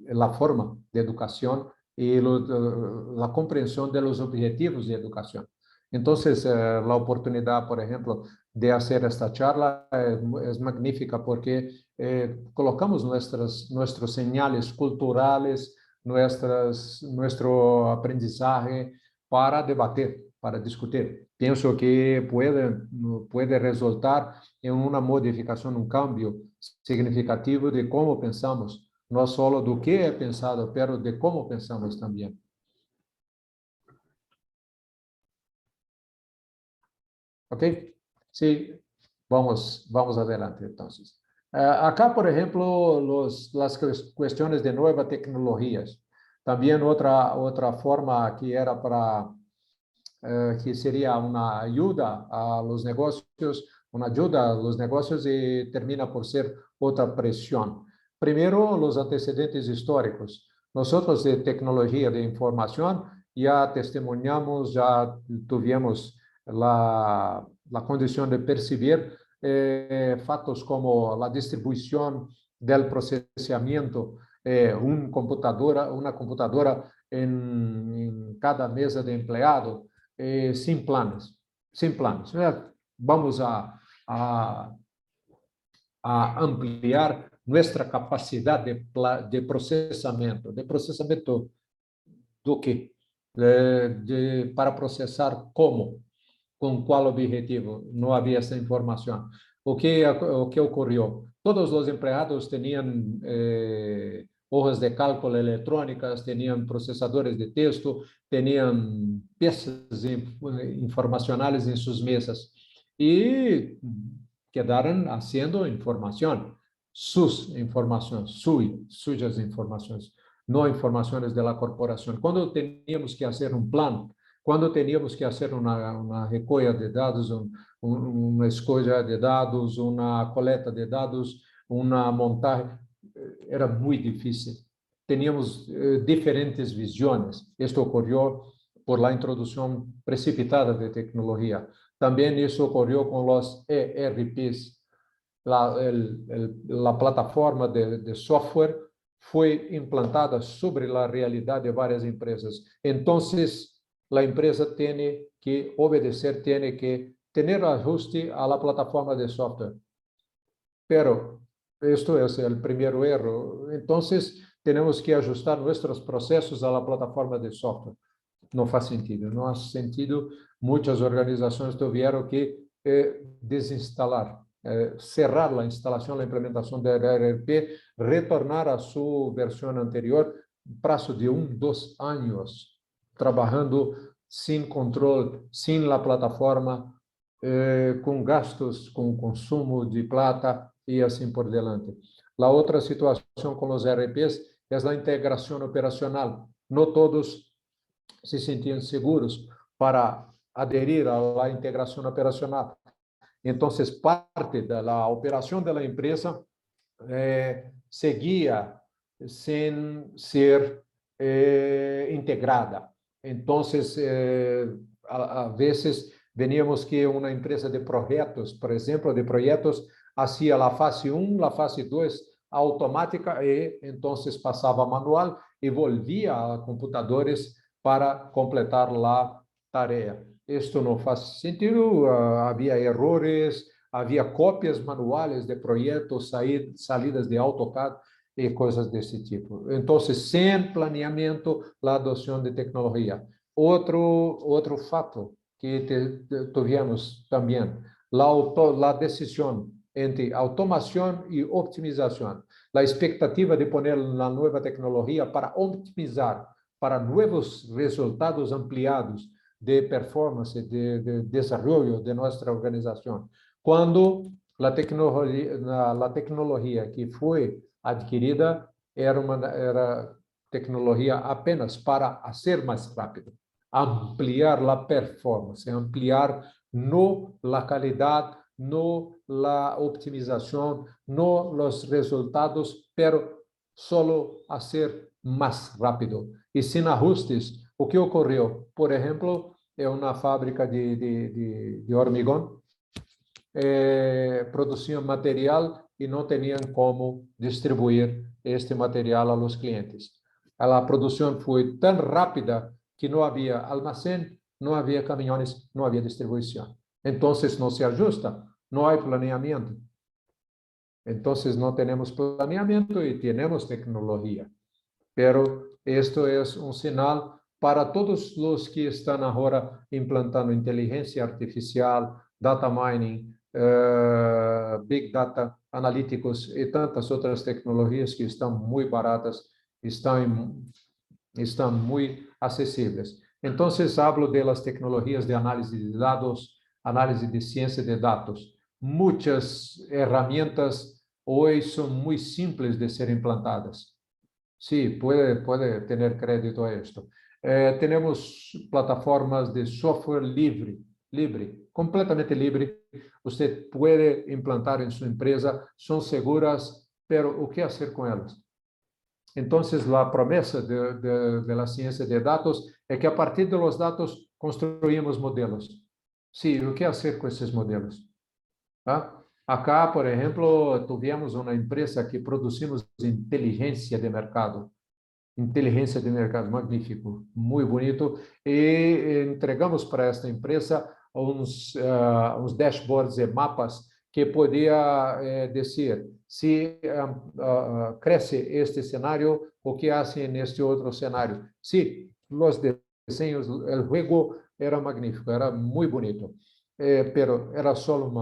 la forma de educación y la comprensión de los objetivos de educación. Entonces, la oportunidad, por ejemplo, de hacer esta charla es magnífica porque colocamos nuestros señales culturales, nuestro aprendizaje para debatir, para discutir. Pienso que puede resultar en una modificación, un cambio significativo de cómo pensamos, no solo do que he pensado, pero de cómo pensamos también. ¿Ok? Sí, vamos adelante entonces. Acá, por ejemplo, las cuestiones de nuevas tecnologías. También otra forma que era para, que sería una ayuda a los negocios, y termina por ser otra presión. Primero, los antecedentes históricos. Nosotros de tecnología de información ya testimoniamos, ya tuvimos la condición de percibir fatos como la distribución del procesamiento, una computadora en cada mesa de empleado, sin planes. Vamos a ampliar nuestra capacidad de procesamiento. ¿De procesamiento do quê? Para processar como? Com qual objetivo? Não havia essa informação. O que ocorreu? Todos os empregados tinham hojas de cálculo eletrônicas, tinham processadores de texto, tinham peças informacionais em suas mesas e quedaram fazendo informação, suas informações, no informações da corporação. Quando teníamos que fazer um plano, quando teníamos que fazer uma recolha de dados, uma escolha de dados, uma coleta de dados, uma montagem, era muito difícil. teníamos diferentes visiones. Esto ocurrió por la introducción precipitada de tecnología. También eso ocurrió con los ERPs. La plataforma de software fue implantada sobre la realidad de varias empresas. Entonces, la empresa tiene que obedecer, tiene que tener ajuste a la plataforma de software. Pero esto es el primer error. Entonces, tenemos que ajustar nuestros procesos a la plataforma de software. No faz sentido. No hace sentido. Muchas organizaciones tuvieron que desinstalar, cerrar la instalación, la implementación del ERP, retornar a su versión anterior, plazo de 2 años, trabajando sin control, sin la plataforma, con gastos, con consumo de plata y así por delante. La otra situación con los ERPs es la integración operacional. No todos se sentían seguros para adherir a la integración operacional. Entonces, parte de la operación de la empresa seguía sin ser integrada. Entonces, a veces veníamos que una empresa de proyectos, por ejemplo, de proyectos, hacía la fase 1, la fase 2 automática y entonces pasaba manual y volvía a computadores para completar la tarea. Esto no faz sentido, había errores, havia cópias manuais de projetos, salidas de AutoCAD e coisas desse tipo. Então, sem planeamento, a adoção de tecnologia. Outro fato que tivemos também, a decisão entre automação e optimização. A expectativa de pôr a nova tecnologia para optimizar, para novos resultados ampliados de performance, de desenvolvimento de nossa organização. Quando a tecnologia que foi adquirida era tecnologia apenas para ser mais rápido, ampliar a performance, ampliar a qualidade, a optimização, os resultados, pero solo a ser mais rápido e sem ajustes. O que ocorreu? Por exemplo, é uma fábrica de hormigão, produziam material e não tinham como distribuir este material a los clientes. A produção foi tão rápida que não havia almacém, não havia caminhões, não havia distribuição. Então, não se ajusta, não há planeamento. Então, não temos planeamento e temos tecnologia. Pero esto es un sinal para todos los que están ahora implantando inteligencia artificial, data mining, big data analíticos y tantas otras tecnologías que están muy baratas, están muy accesibles. Entonces, hablo de las tecnologías de análisis de datos, análisis de ciencia de datos. Muchas herramientas hoy son muy simples de ser implantadas. Sí, puede tener crédito a esto. Tenemos plataformas de software libre, completamente libre. Usted puede implantar en su empresa, son seguras, pero ¿qué hacer con ellas? Entonces, la promesa de la ciencia de datos es que a partir de los datos construimos modelos. Sí, ¿qué hacer con esos modelos? ¿Ah? Acá, por ejemplo, tuvimos una empresa que producimos inteligencia de mercado. Inteligencia de mercado, magnífico, muy bonito. Y entregamos para esta empresa uns dashboards de mapas que podía decir si crece este escenario o qué hace en este otro escenario. Sí, los diseños, el juego era magnífico, era muy bonito. Pero era solo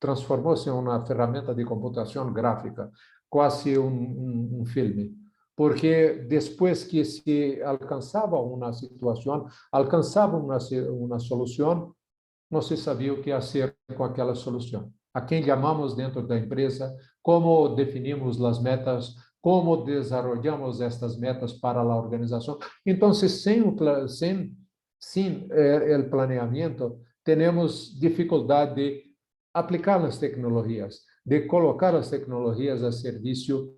transformou-se em uma ferramenta de computação gráfica, quase um filme. Porque depois que se alcançava uma situação, alcançava uma solução, não se sabia o que fazer com aquela solução. A quem chamamos dentro da empresa, como definimos as metas, como desenvolvemos estas metas para a organização. Então, sem o planeamento, temos dificuldade de aplicar as tecnologias, de colocar as tecnologias a serviço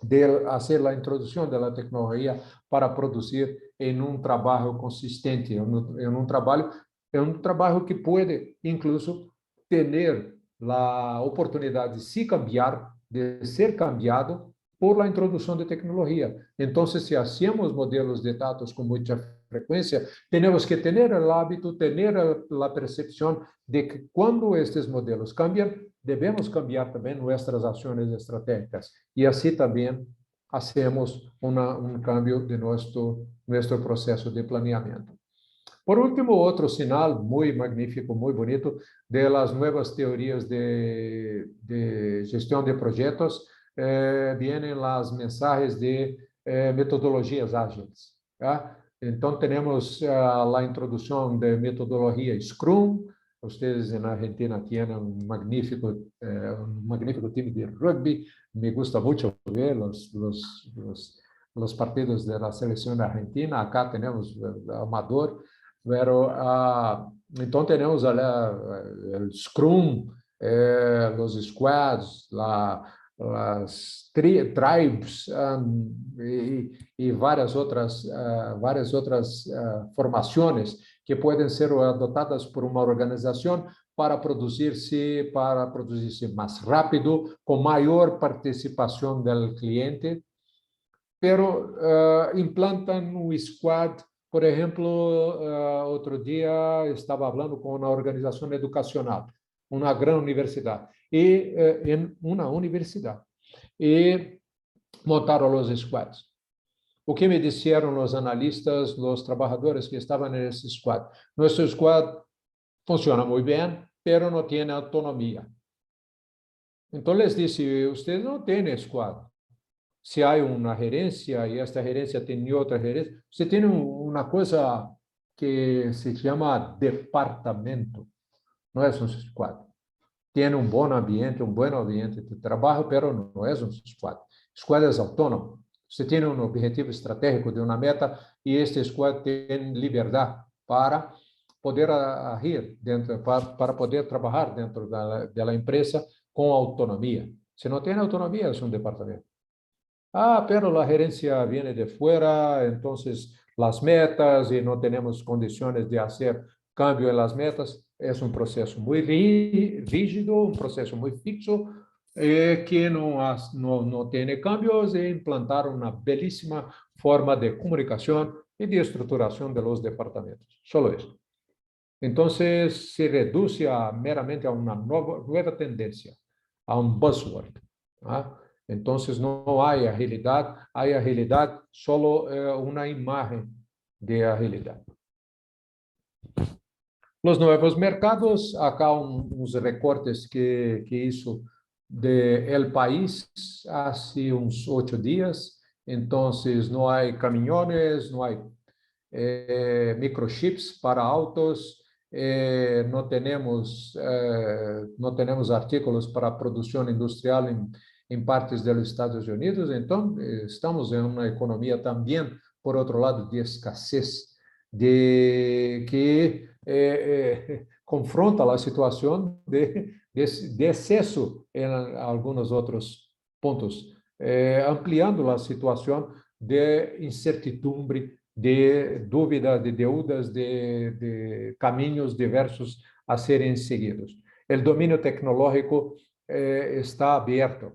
de hacer la introducción de la tecnología para producir en un trabajo consistente, en un trabajo que puede incluso tener la oportunidad de se cambiar, de ser cambiado por la introducción de tecnología. Entonces, si hacemos modelos de datos con mucha frecuencia, tenemos que tener el hábito, tener la percepción de que cuando estos modelos cambian, debemos cambiar también nuestras acciones estratégicas. Y así también hacemos un cambio de nuestro proceso de planeamiento. Por último, otro señal muy magnífico, muy bonito, de las nuevas teorías de gestión de proyectos, vienen las mensajes de metodologías ágiles. ¿Ya? Entonces, tenemos la introducción de metodología Scrum. Ustedes en Argentina tienen un magnífico time de rugby. Me gusta mucho ver los partidos de la selección argentina. Acá tenemos amador. Pero, entonces tenemos el Scrum, los squads, las tribes y varias otras formaciones que pueden ser adoptadas por una organización para producirse más rápido, con mayor participación del cliente, pero implantan un squad. Por ejemplo, otro día estaba hablando con una organización educacional, una gran universidad, y en una universidad, y montaron los squads. O que me dijeron los analistas, los trabajadores que estaban en ese squad? Nuestro squad funciona muy bien, pero no tiene autonomía. Entonces les dije, usted no tiene squad. Si hay una gerencia y esta gerencia tiene otra gerencia, usted tiene una cosa que se llama departamento, no es un squad. Tiene un buen ambiente de trabajo, pero no es un squad. Squad es autónomo. Usted tiene un objetivo estratégico de una meta y este squad tiene libertad para poder agir dentro, para poder trabajar dentro de la empresa con autonomía. Si no tiene autonomía, es un departamento. Pero la gerencia viene de fuera, entonces las metas y no tenemos condiciones de hacer cambio en las metas. Es un proceso muy rígido, un proceso muy fixo, que no tiene cambios, e implantar una belísima forma de comunicación y de estructuración de los departamentos. Solo eso. Entonces se reduce meramente a una nueva tendencia, a un buzzword. Entonces no hay agilidad, solo una imagen de agilidad. Los nuevos mercados, acá unos recortes que hizo de El País hace unos 8 días. Entonces no hay camiones, no hay microchips para autos, no tenemos artículos para producción industrial en partes de los Estados Unidos. Entonces estamos en una economía también, por otro lado, de escasez, que confronta la situación de exceso en algunos otros puntos, ampliando la situación de incertidumbre, de dúvida, de deudas, de caminos diversos a serem seguidos. El dominio tecnológico está abierto.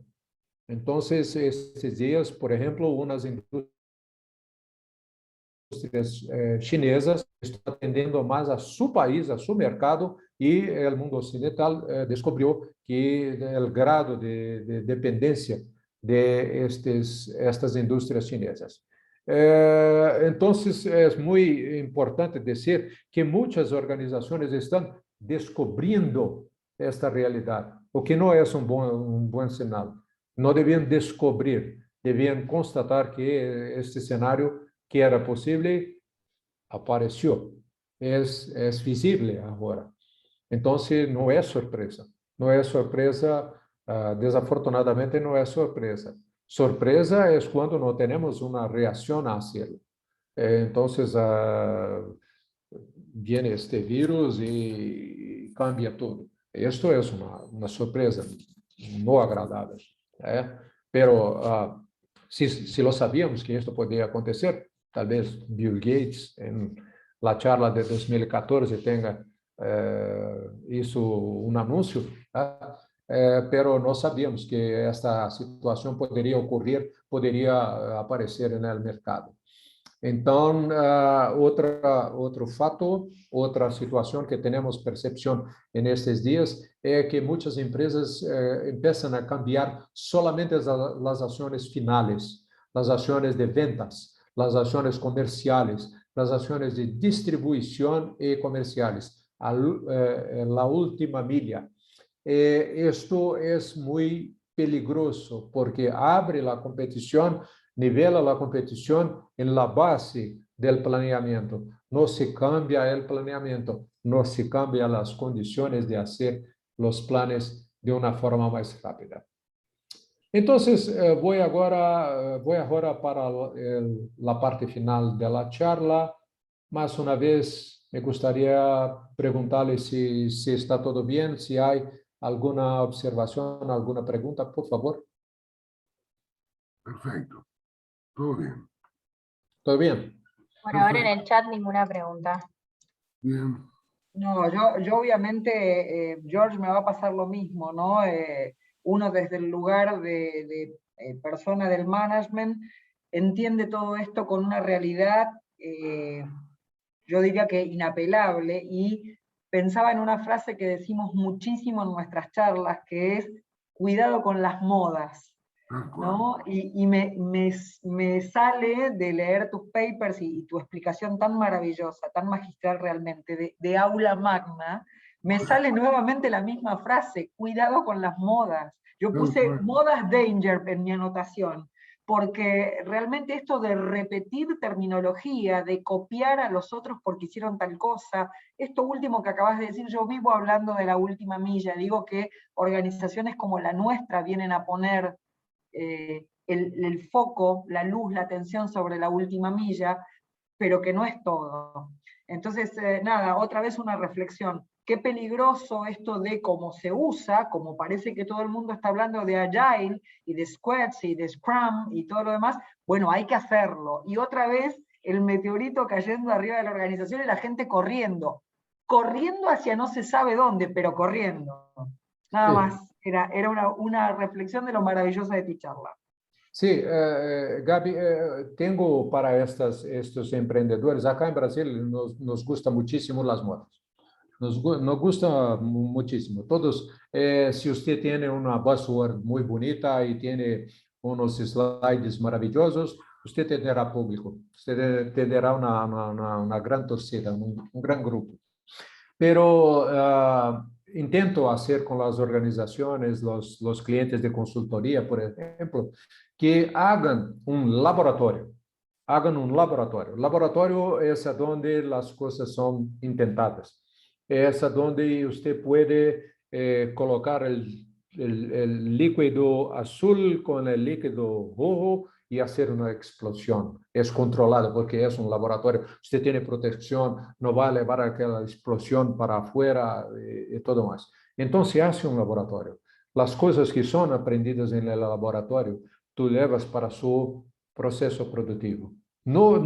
Entonces, estos días, por ejemplo, unas indústrias chinesas están atendiendo más a su país, a su mercado, y el mundo occidental descubrió que el grado de dependencia de estas indústrias chinesas. Entonces, es muy importante decir que muchas organizaciones están descubriendo esta realidad, o que no es un buen señal. No debían descubrir, debían constatar que este escenario que era posible apareció, es visible ahora. Entonces, no es sorpresa, desafortunadamente no es sorpresa. Sorpresa es cuando no tenemos una reacción hacia él. Entonces, viene este virus y cambia todo. Esto es una sorpresa no agradable. Pero si lo sabíamos que esto podía acontecer, tal vez Bill Gates en la charla de 2014 tenga hizo un anuncio, pero no sabíamos que esta situación podría ocurrir, podría aparecer en el mercado. Entonces, otro fato, otra situación que tenemos percepción en estos días es que muchas empresas empiezan a cambiar solamente las acciones finales, las acciones de ventas, las acciones comerciales, las acciones de distribución y comerciales, la última milla. Esto es muy peligroso porque abre la competición, nivela la competición en la base del planeamiento. No se cambia el planeamiento, no se cambian las condiciones de hacer los planes de una forma más rápida. Entonces, voy ahora para la parte final de la charla. Más una vez, me gustaría preguntarle si está todo bien, si hay alguna observación, alguna pregunta, por favor. Perfecto, todo bien. ¿Todo bien? Por ahora en el chat ninguna pregunta. Bien. No, yo obviamente, George, me va a pasar lo mismo, ¿no? Uno desde el lugar de persona del management entiende todo esto con una realidad, yo diría que inapelable, y pensaba en una frase que decimos muchísimo en nuestras charlas, que es cuidado con las modas. ¿No? Y me sale de leer tus papers y tu explicación tan maravillosa, tan magistral realmente, de aula magna, me sale nuevamente la misma frase, cuidado con las modas. Yo puse modas danger en mi anotación, porque realmente esto de repetir terminología, de copiar a los otros porque hicieron tal cosa, esto último que acabas de decir, yo vivo hablando de la última milla, digo que organizaciones como la nuestra vienen a poner el foco, la luz, la atención sobre la última milla, pero que no es todo. Entonces, nada, otra vez una reflexión. Qué peligroso esto de cómo se usa, como parece que todo el mundo está hablando de Agile y de Squads y de Scrum y todo lo demás. Bueno, hay que hacerlo. Y otra vez el meteorito cayendo arriba de la organización y la gente corriendo hacia no se sabe dónde, pero corriendo. Nada más, era una reflexión de lo maravillosa de tu charla. Sí, Gaby, tengo para estos emprendedores, acá en Brasil nos gusta muchísimo las modas. Nos gusta muchísimo. Todos, si usted tiene una buzzword muy bonita y tiene unos slides maravillosos, usted tendrá público, usted tendrá una gran torcida, un gran grupo. Pero intento hacer con las organizaciones, los clientes de consultoría, por ejemplo, que hagan un laboratorio. Hagan un laboratorio. Laboratorio es donde las cosas son intentadas. Es donde usted puede colocar el líquido azul con el líquido rojo y hacer una explosión. Es controlado porque es un laboratorio. Usted tiene protección, no va a llevar aquella explosión para afuera y todo más. Entonces hace un laboratorio. Las cosas que son aprendidas en el laboratorio, tú llevas para su proceso productivo. No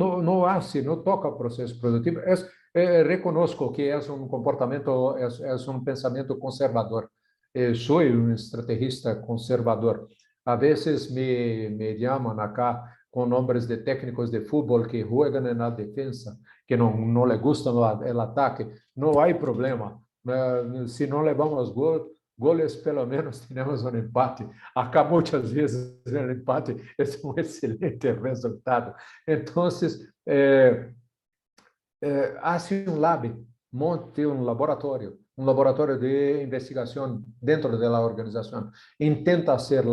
toca el proceso productivo. Reconozco que es un comportamiento, es un pensamiento conservador. Soy un estrategista conservador. A veces me llaman acá con nombres de técnicos de fútbol que juegan en la defensa, que no les gusta el ataque. No hay problema. Si no levamos goles, pelo menos tenemos un empate. Acá muchas veces el empate es un excelente resultado. Entonces, hace un lab, monte un laboratorio de investigación dentro de la organización. Intenta hacer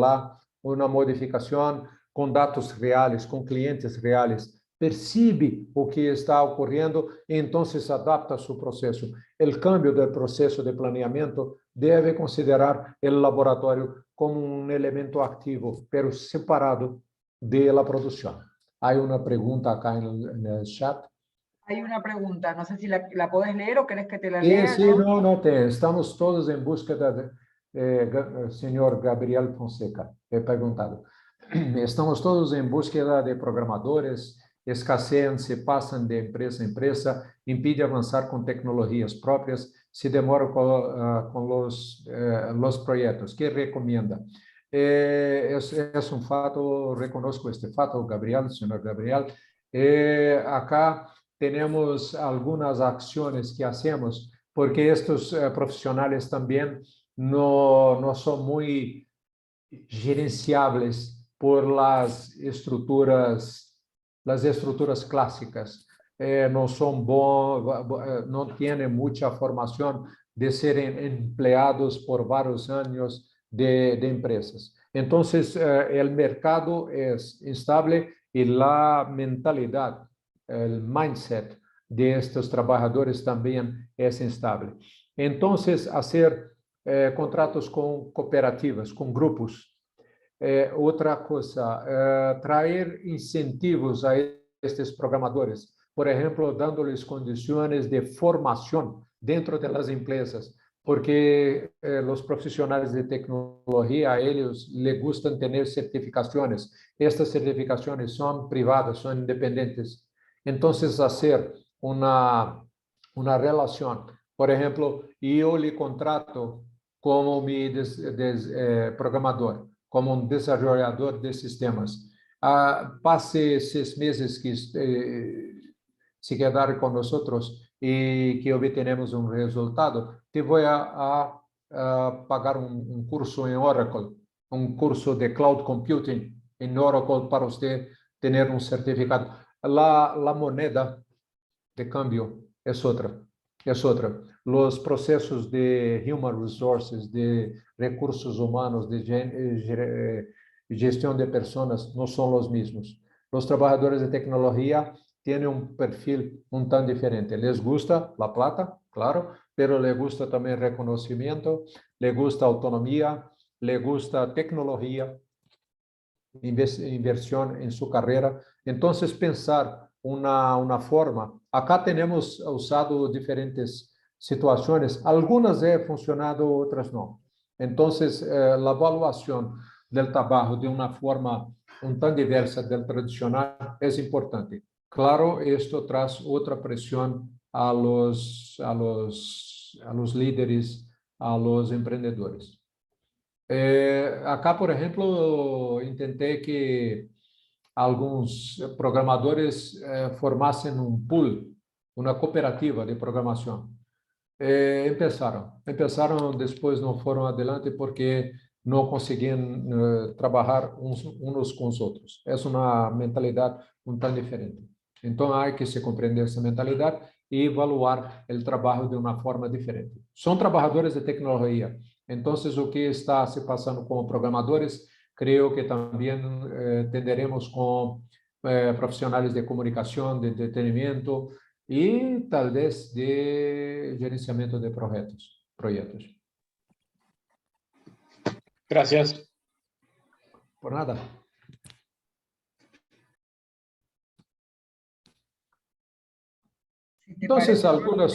una modificación con datos reales, con clientes reales. Percibe o que está ocurriendo e entonces adapta su proceso. El cambio del proceso de planeamiento debe considerar el laboratorio como un elemento activo, pero separado de la producción. Hay una pregunta acá en el chat. Hay una pregunta, no sé si la podés leer o querés que te la lea. Sí, no, estamos todos en búsqueda del señor Gabriel Fonseca. He preguntado. Estamos todos em búsqueda de programadores, escasseam, se passam de empresa a empresa, impide avançar com tecnologias próprias, se demora com os projetos. Que recomenda? É um fato, reconozco este fato, Gabriel, senhor Gabriel. Acá temos algumas ações que hacemos, porque estes profissionais também não são muito gerenciáveis por las estruturas clássicas. Não são bons, não têm muita formação de serem empregados por vários anos de empresas. Então, o mercado é instável e a mentalidade, o mindset de estes trabalhadores também é instável. Então, fazer contratos com cooperativas, com grupos. Outra coisa, trazer incentivos a estes programadores, por exemplo, dando-lhes condições de formação dentro das empresas, porque os profissionais de tecnologia, a eles les gustam ter certificações. Estas certificações são privadas, são independentes. Então, fazer uma relação. Por exemplo, eu lhe contrato como mi programador, como um desenvolvedor de sistemas. Passe 6 meses que se quedar com nós e que obtenemos um resultado, te vou a pagar um curso em Oracle, um curso de Cloud Computing em Oracle para você ter um certificado. A moneda de câmbio é outra. Os processos de human resources, de recursos humanos, de gestão de pessoas, não são os mesmos. Os trabalhadores de tecnologia têm um perfil um tanto diferente. Les gusta a plata, claro, pero les gusta também reconhecimento, les gusta autonomia, les gusta tecnologia, inversión en su carrera. Entonces, pensar una forma. Acá tenemos usado diferentes situaciones. Algunas han funcionado, otras no. Entonces, la evaluación del trabajo de una forma un tan diversa del tradicional es importante. Claro, esto trae otra presión a los líderes, a los emprendedores. Acá, por exemplo, tentei que alguns programadores formassem um pool, uma cooperativa de programação. Empezaram, depois não foram adelante porque não conseguiam trabalhar uns com os outros. É uma mentalidade um tanto diferente. Então, há que se compreender essa mentalidade e evaluar o trabalho de uma forma diferente. São trabalhadores de tecnologia. Então, o que está se passando com programadores, creio que também tenderemos com profissionais de comunicação, de entretenimento e talvez de gerenciamento de projetos. Gracias. Por nada. Entonces, algunas...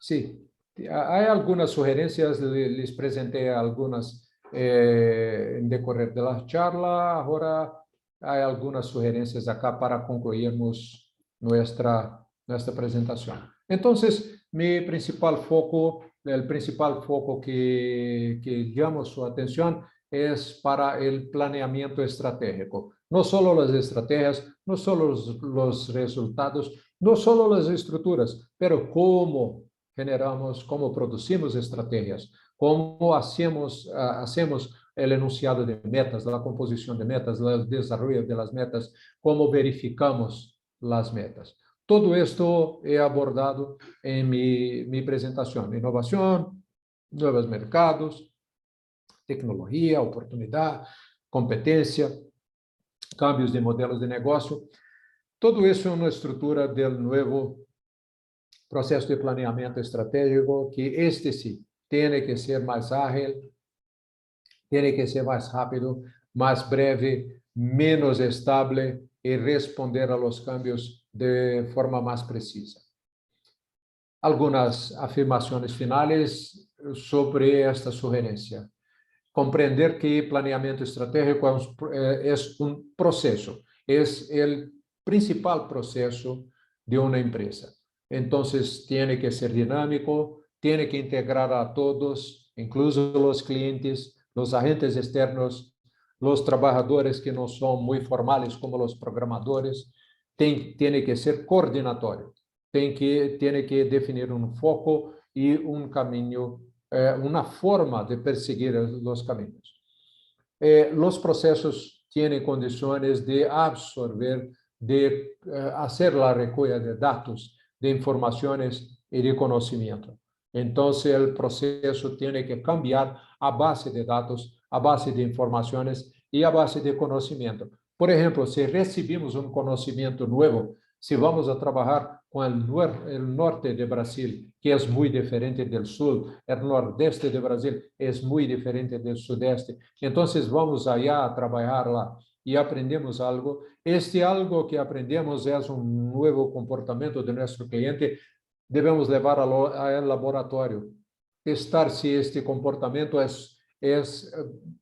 Sí. Há algumas sugerências, les apresentei algumas em decorrer da charla. Agora, há algumas sugerências acá para concluirmos nossa apresentação. Então, o principal foco que chamo sua atenção é para o planeamento estratégico. Não só as estratégias, não só os resultados, não só as estruturas, mas como generamos, como producimos estratégias, como hacemos o enunciado de metas, a composição de metas, o desenvolvimento das metas, como verificamos as metas. Todo esto é abordado em minha apresentação. Inovação, novos mercados, tecnologia, oportunidade, competência, cambios de modelos de negócio. Todo isso é uma estrutura do novo processo de planeamento estratégico, que este sim tem que ser mais ágil, tem que ser mais rápido, mais breve, menos estável e responder a los cambios de forma mais precisa. Algumas afirmações finais sobre esta sugerência. Comprender que planeamento estratégico es un proceso, es el principal proceso de una empresa. Entonces, tiene que ser dinámico, tiene que integrar a todos, incluso los clientes, los agentes externos, los trabajadores que no son muy formales como los programadores. Tiene que ser coordinatorio, tiene que definir un foco y un camino, una forma de perseguir los caminos. Los procesos tienen condiciones de absorber, de hacer la recogida de datos, de informaciones y de conocimiento. Entonces, el proceso tiene que cambiar a base de datos, a base de informaciones y a base de conocimiento. Por ejemplo, si recibimos un conocimiento nuevo, si vamos a trabajar con el norte de Brasil, que es muy diferente del sur, el nordeste de Brasil es muy diferente del sudeste, entonces vamos allá a trabajarla y aprendemos algo. Este algo que aprendemos es un nuevo comportamiento de nuestro cliente, debemos llevar al laboratorio, testar si este comportamiento es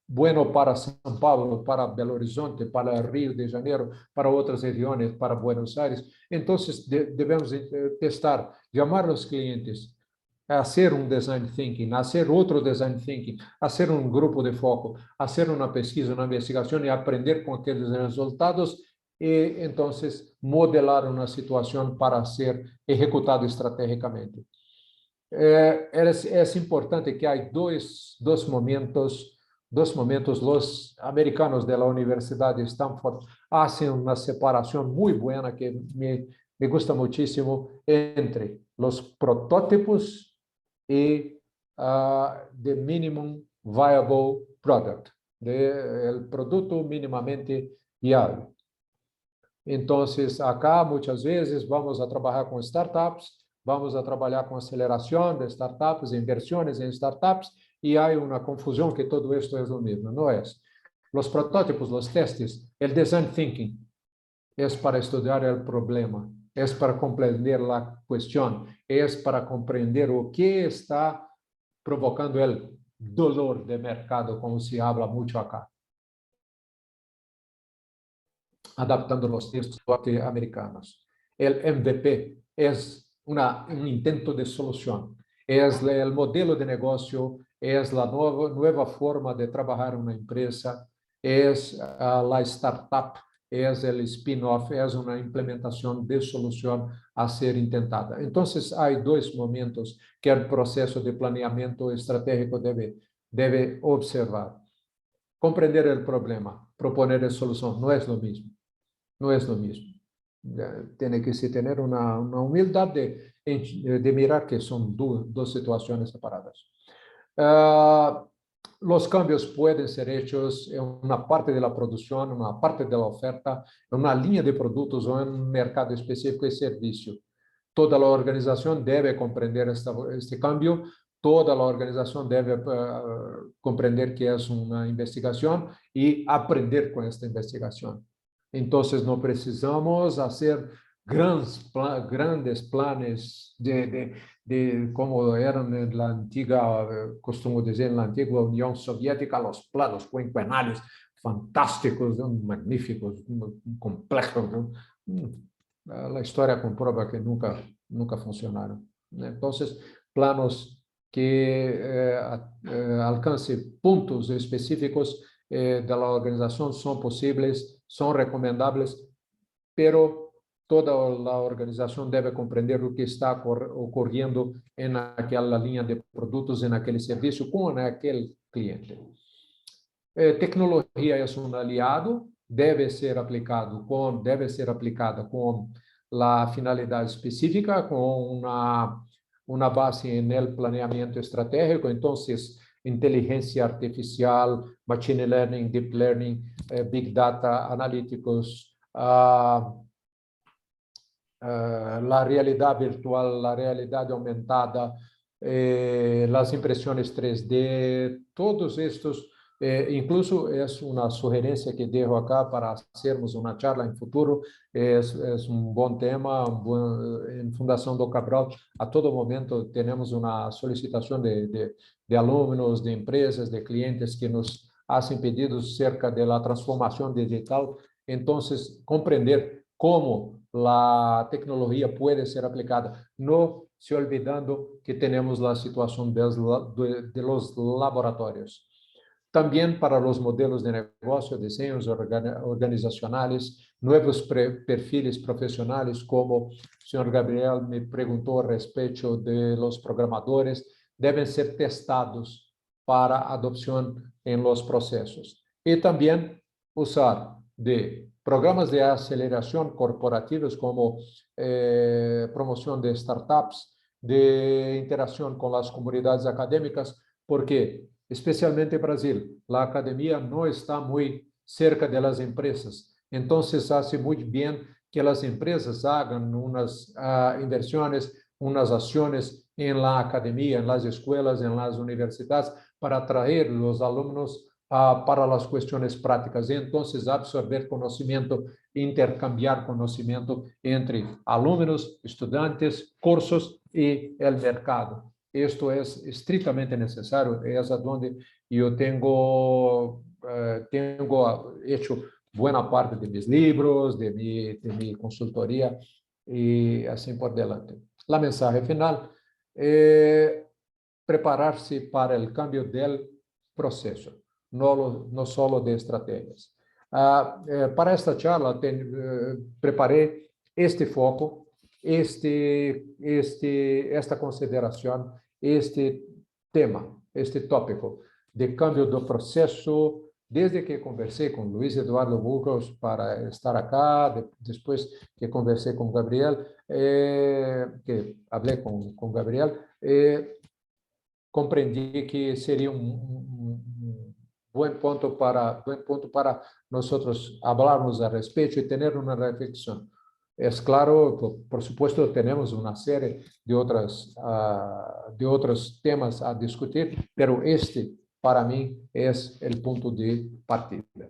bueno para São Paulo, para Belo Horizonte, para Rio de Janeiro, para otras regiones, para Buenos Aires. Entonces, debemos testar, llamar a los clientes, hacer un design thinking, hacer otro design thinking, hacer un grupo de foco, hacer una pesquisa, una investigación y aprender con aquellos resultados y entonces modelar una situación para ser ejecutado estratégicamente. Es importante que hay dos momentos. Los americanos de la Universidad de Stanford hacen una separación muy buena que me gusta muchísimo entre los prototipos y the minimum viable product, el producto mínimamente viable. Entonces, acá muchas veces vamos a trabajar con startups, vamos a trabalhar com aceleração de startups, inversões em startups, e há uma confusão que todo esto é o mesmo. Não é? Os protótipos, os testes, o design thinking é para estudar o problema, é para compreender a questão, é para compreender o que está provocando o dolor de mercado, como se habla muito acá. Adaptando os textos norte-americanos. O MVP é un intento de solución. Es el modelo de negocio, es la nueva forma de trabajar una empresa, es la startup, es el spin-off, es una implementación de solución a ser intentada. Entonces, hay dos momentos que el proceso de planeamiento estratégico debe observar. Comprender el problema, proponer la solución, no es lo mismo. No es lo mismo. Tiene que se tener una humildad de mirar que son dos situaciones separadas. Los cambios pueden ser hechos en una parte de la producción, en una parte de la oferta, en una línea de productos o en un mercado específico de servicio. Toda la organización debe comprender este cambio, toda la organización debe comprender que es una investigación y aprender con esta investigación. Entonces, no precisamos hacer grandes planes de como eran en la antigua, costumo decir, en la antigua Unión Soviética, los planos quinquenales fantásticos, magníficos, complejos. La historia comprueba que nunca funcionaron. Entonces, planos que alcancen puntos específicos de la organización son posibles, son recomendables, pero toda la organización debe comprender lo que está ocurriendo en aquella línea de productos, en aquel servicio, con aquel cliente. Tecnología es un aliado, debe ser aplicada con la finalidad específica, con una base en el planeamiento estratégico. Entonces, inteligencia artificial, machine learning, deep learning, big data, analíticos, la realidad virtual, la realidad aumentada, las impresiones 3D, todos estos Incluso es una sugerencia que dejo acá para hacermos una charla en futuro. Es un buen tema. En Fundación do Cabral, a todo momento tenemos una solicitación de alumnos, de empresas, de clientes que nos hacen pedidos cerca de la transformación digital. Entonces, comprender cómo la tecnología puede ser aplicada, no se olvidando que tenemos la situación de los laboratorios. También para los modelos de negocio, diseños organizacionales, nuevos perfiles profesionales, como el señor Gabriel me preguntó respecto de los programadores, deben ser testados para adopción en los procesos. Y también usar de programas de aceleración corporativos como promoción de startups, de interacción con las comunidades académicas, porque especialmente en Brasil, la academia no está muy cerca de las empresas. Entonces, hace muy bien que las empresas hagan unas inversiones, unas acciones en la academia, en las escuelas, en las universidades, para atraer los alumnos para las cuestiones prácticas y entonces absorber conocimiento, intercambiar conocimiento entre alumnos, estudiantes, cursos y el mercado. Esto es estrictamente necesario, es a donde yo tengo hecho buena parte de mis libros, de mi consultoría y así por delante. La mensaje final, prepararse para el cambio del proceso, no solo de estrategias. Para esta charla preparé este foco, esta consideração, este tema, este tópico de cambio do processo, desde que conversei com Luiz Eduardo Burgos para estar acá, depois que conversei com Gabriel, que falei com Gabriel, compreendi que seria buen punto para nosotros hablarnos al respecto y tener una reflexión. Es claro, por supuesto, tenemos una serie de otros temas a discutir, pero este, para mí, es el punto de partida.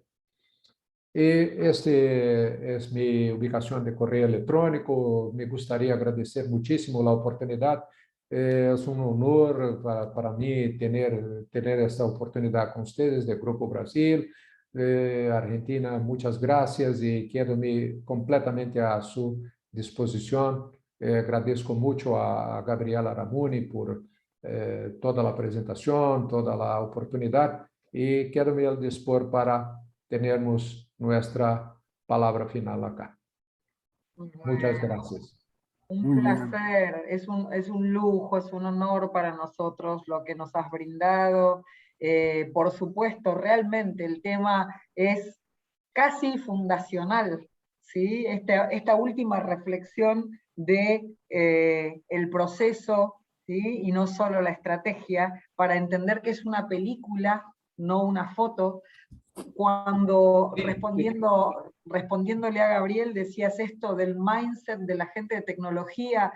Este es mi ubicación de correo electrónico. Me gustaría agradecer muchísimo la oportunidad. Es un honor para mí tener esta oportunidad con ustedes de Grupo Brasil. Argentina, muchas gracias y quedo completamente a su disposición. Agradezco mucho a Gabriela Ramuni por toda la presentación, toda la oportunidad y quedo al dispor para tenermos nuestra palabra final acá. Bueno, muchas gracias. Un placer, es un lujo, es un honor para nosotros lo que nos has brindado. Por supuesto, realmente el tema es casi fundacional, ¿sí? Esta última reflexión de el proceso, ¿sí? Y no solo la estrategia, para entender que es una película, no una foto. Cuando respondiéndole a Gabriel decías esto del mindset de la gente de tecnología,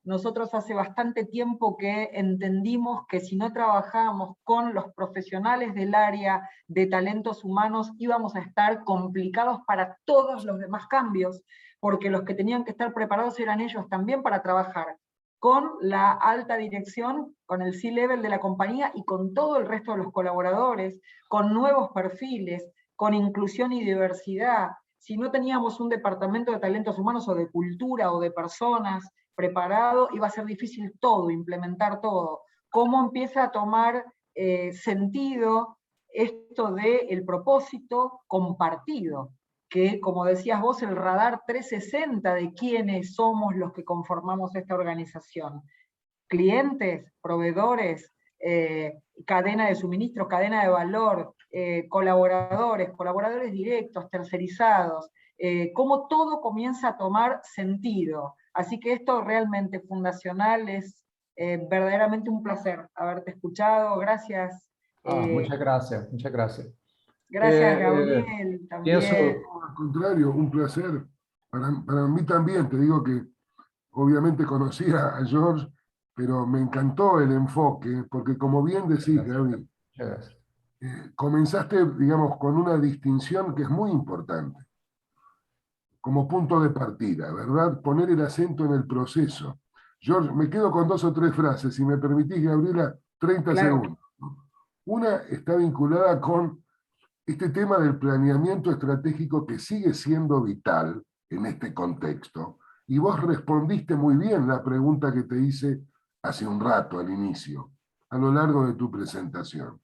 nosotros hace bastante tiempo que entendimos que si no trabajábamos con los profesionales del área de talentos humanos íbamos a estar complicados para todos los demás cambios, porque los que tenían que estar preparados eran ellos también para trabajar con la alta dirección, con el C-level de la compañía y con todo el resto de los colaboradores, con nuevos perfiles, con inclusión y diversidad. Si no teníamos un departamento de talentos humanos o de cultura o de personas preparado, iba a ser difícil todo, implementar todo. ¿Cómo empieza a tomar sentido esto del propósito compartido? Que, como decías vos, el radar 360 de quiénes somos los que conformamos esta organización. Clientes, proveedores, cadena de suministro, cadena de valor, colaboradores directos, tercerizados, cómo todo comienza a tomar sentido. Así que esto realmente fundacional es verdaderamente un placer haberte escuchado. Gracias. Muchas gracias, muchas gracias. Gracias, Gabriel, también. Al contrario, un placer. Para mí también, te digo que obviamente conocía a George, pero me encantó el enfoque, porque como bien decís, Gaby, comenzaste, digamos, con una distinción que es muy importante, como punto de partida, ¿verdad? Poner el acento en el proceso. George, me quedo con 2 o 3 frases, si me permitís, Gabriela, 30 Claro. segundos. Una está vinculada con este tema del planeamiento estratégico que sigue siendo vital en este contexto, y vos respondiste muy bien la pregunta que te hice hace un rato al inicio, a lo largo de tu presentación.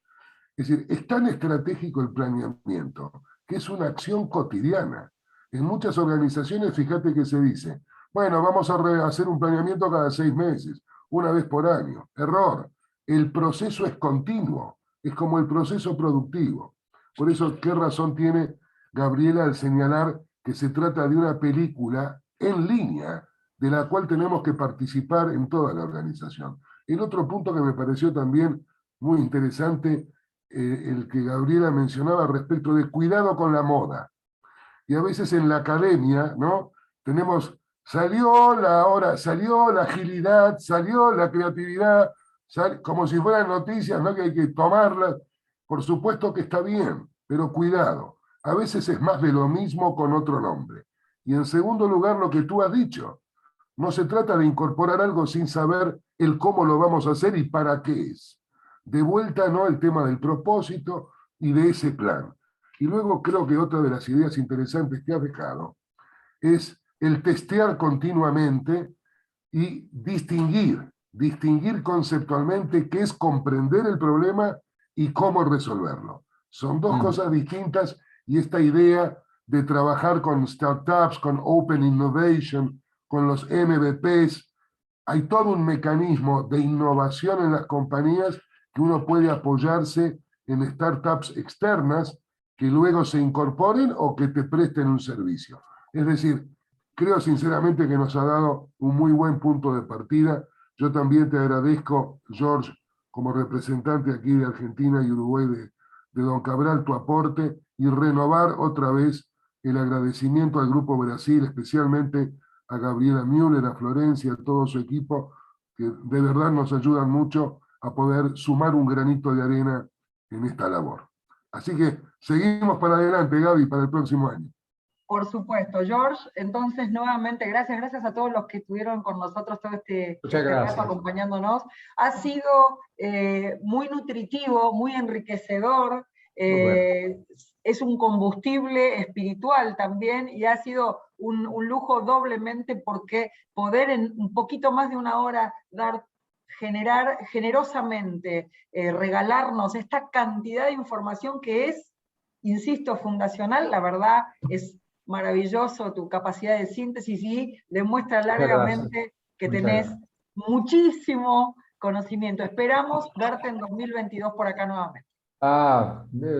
Es decir, es tan estratégico el planeamiento que es una acción cotidiana. En muchas organizaciones, fíjate que se dice, bueno, vamos a hacer un planeamiento cada 6 meses, una vez por año. Error. El proceso es continuo, es como el proceso productivo. Por eso, ¿qué razón tiene Gabriela al señalar que se trata de una película en línea de la cual tenemos que participar en toda la organización? El otro punto que me pareció también muy interesante, el que Gabriela mencionaba respecto de cuidado con la moda. Y a veces en la academia, ¿no? Tenemos, salió la hora, salió la agilidad, salió la creatividad, como si fueran noticias, ¿no? Que hay que tomarlas. Por supuesto que está bien, pero cuidado. A veces es más de lo mismo con otro nombre. Y en segundo lugar, lo que tú has dicho. No se trata de incorporar algo sin saber el cómo lo vamos a hacer y para qué es. De vuelta, ¿no?, el tema del propósito y de ese plan. Y luego creo que otra de las ideas interesantes que has dejado es el testear continuamente y distinguir conceptualmente qué es comprender el problema y cómo resolverlo. Son 2 cosas distintas, y esta idea de trabajar con startups, con Open Innovation, con los MVPs, hay todo un mecanismo de innovación en las compañías que uno puede apoyarse en startups externas que luego se incorporen o que te presten un servicio. Es decir, creo sinceramente que nos ha dado un muy buen punto de partida. Yo también te agradezco, George, como representante aquí de Argentina y Uruguay de Don Cabral, tu aporte, y renovar otra vez el agradecimiento al Grupo Brasil, especialmente a Gabriela Müller, a Florencia, a todo su equipo, que de verdad nos ayudan mucho a poder sumar un granito de arena en esta labor. Así que seguimos para adelante, Gaby, para el próximo año. Por supuesto, George. Entonces, nuevamente, gracias a todos los que estuvieron con nosotros todo este rato acompañándonos. Ha sido muy nutritivo, muy enriquecedor, es un combustible espiritual también, y ha sido un lujo doblemente, porque poder en un poquito más de una hora generar generosamente, regalarnos esta cantidad de información que es, insisto, fundacional. La verdad es maravilloso tu capacidad de síntesis, y demuestra largamente que tenés muchísimo conocimiento. Esperamos verte en 2022 por acá nuevamente.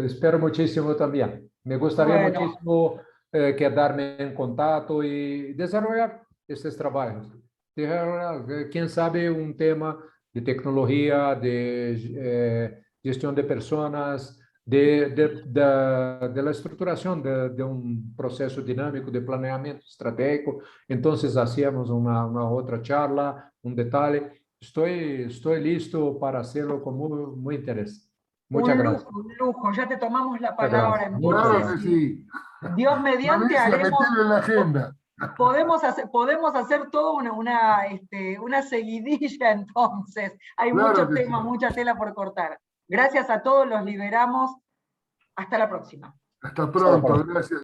Espero muchísimo también. Me gustaría muchísimo quedarme en contacto y desarrollar estos trabajos. Quién sabe un tema de tecnología, de gestión de personas, de la estructuración de un proceso dinámico de planeamiento estratégico. Entonces hacíamos una otra charla, un detalle. Estoy listo para hacerlo con muy interés. Muchas gracias. Un lujo, ya te tomamos la palabra. Entonces, claro que sí. Dios mediante, haremos, en la agenda. Podemos hacer toda una seguidilla entonces. Hay mucho tema, mucha tela por cortar. Gracias a todos, los liberamos. Hasta la próxima. Hasta pronto, gracias.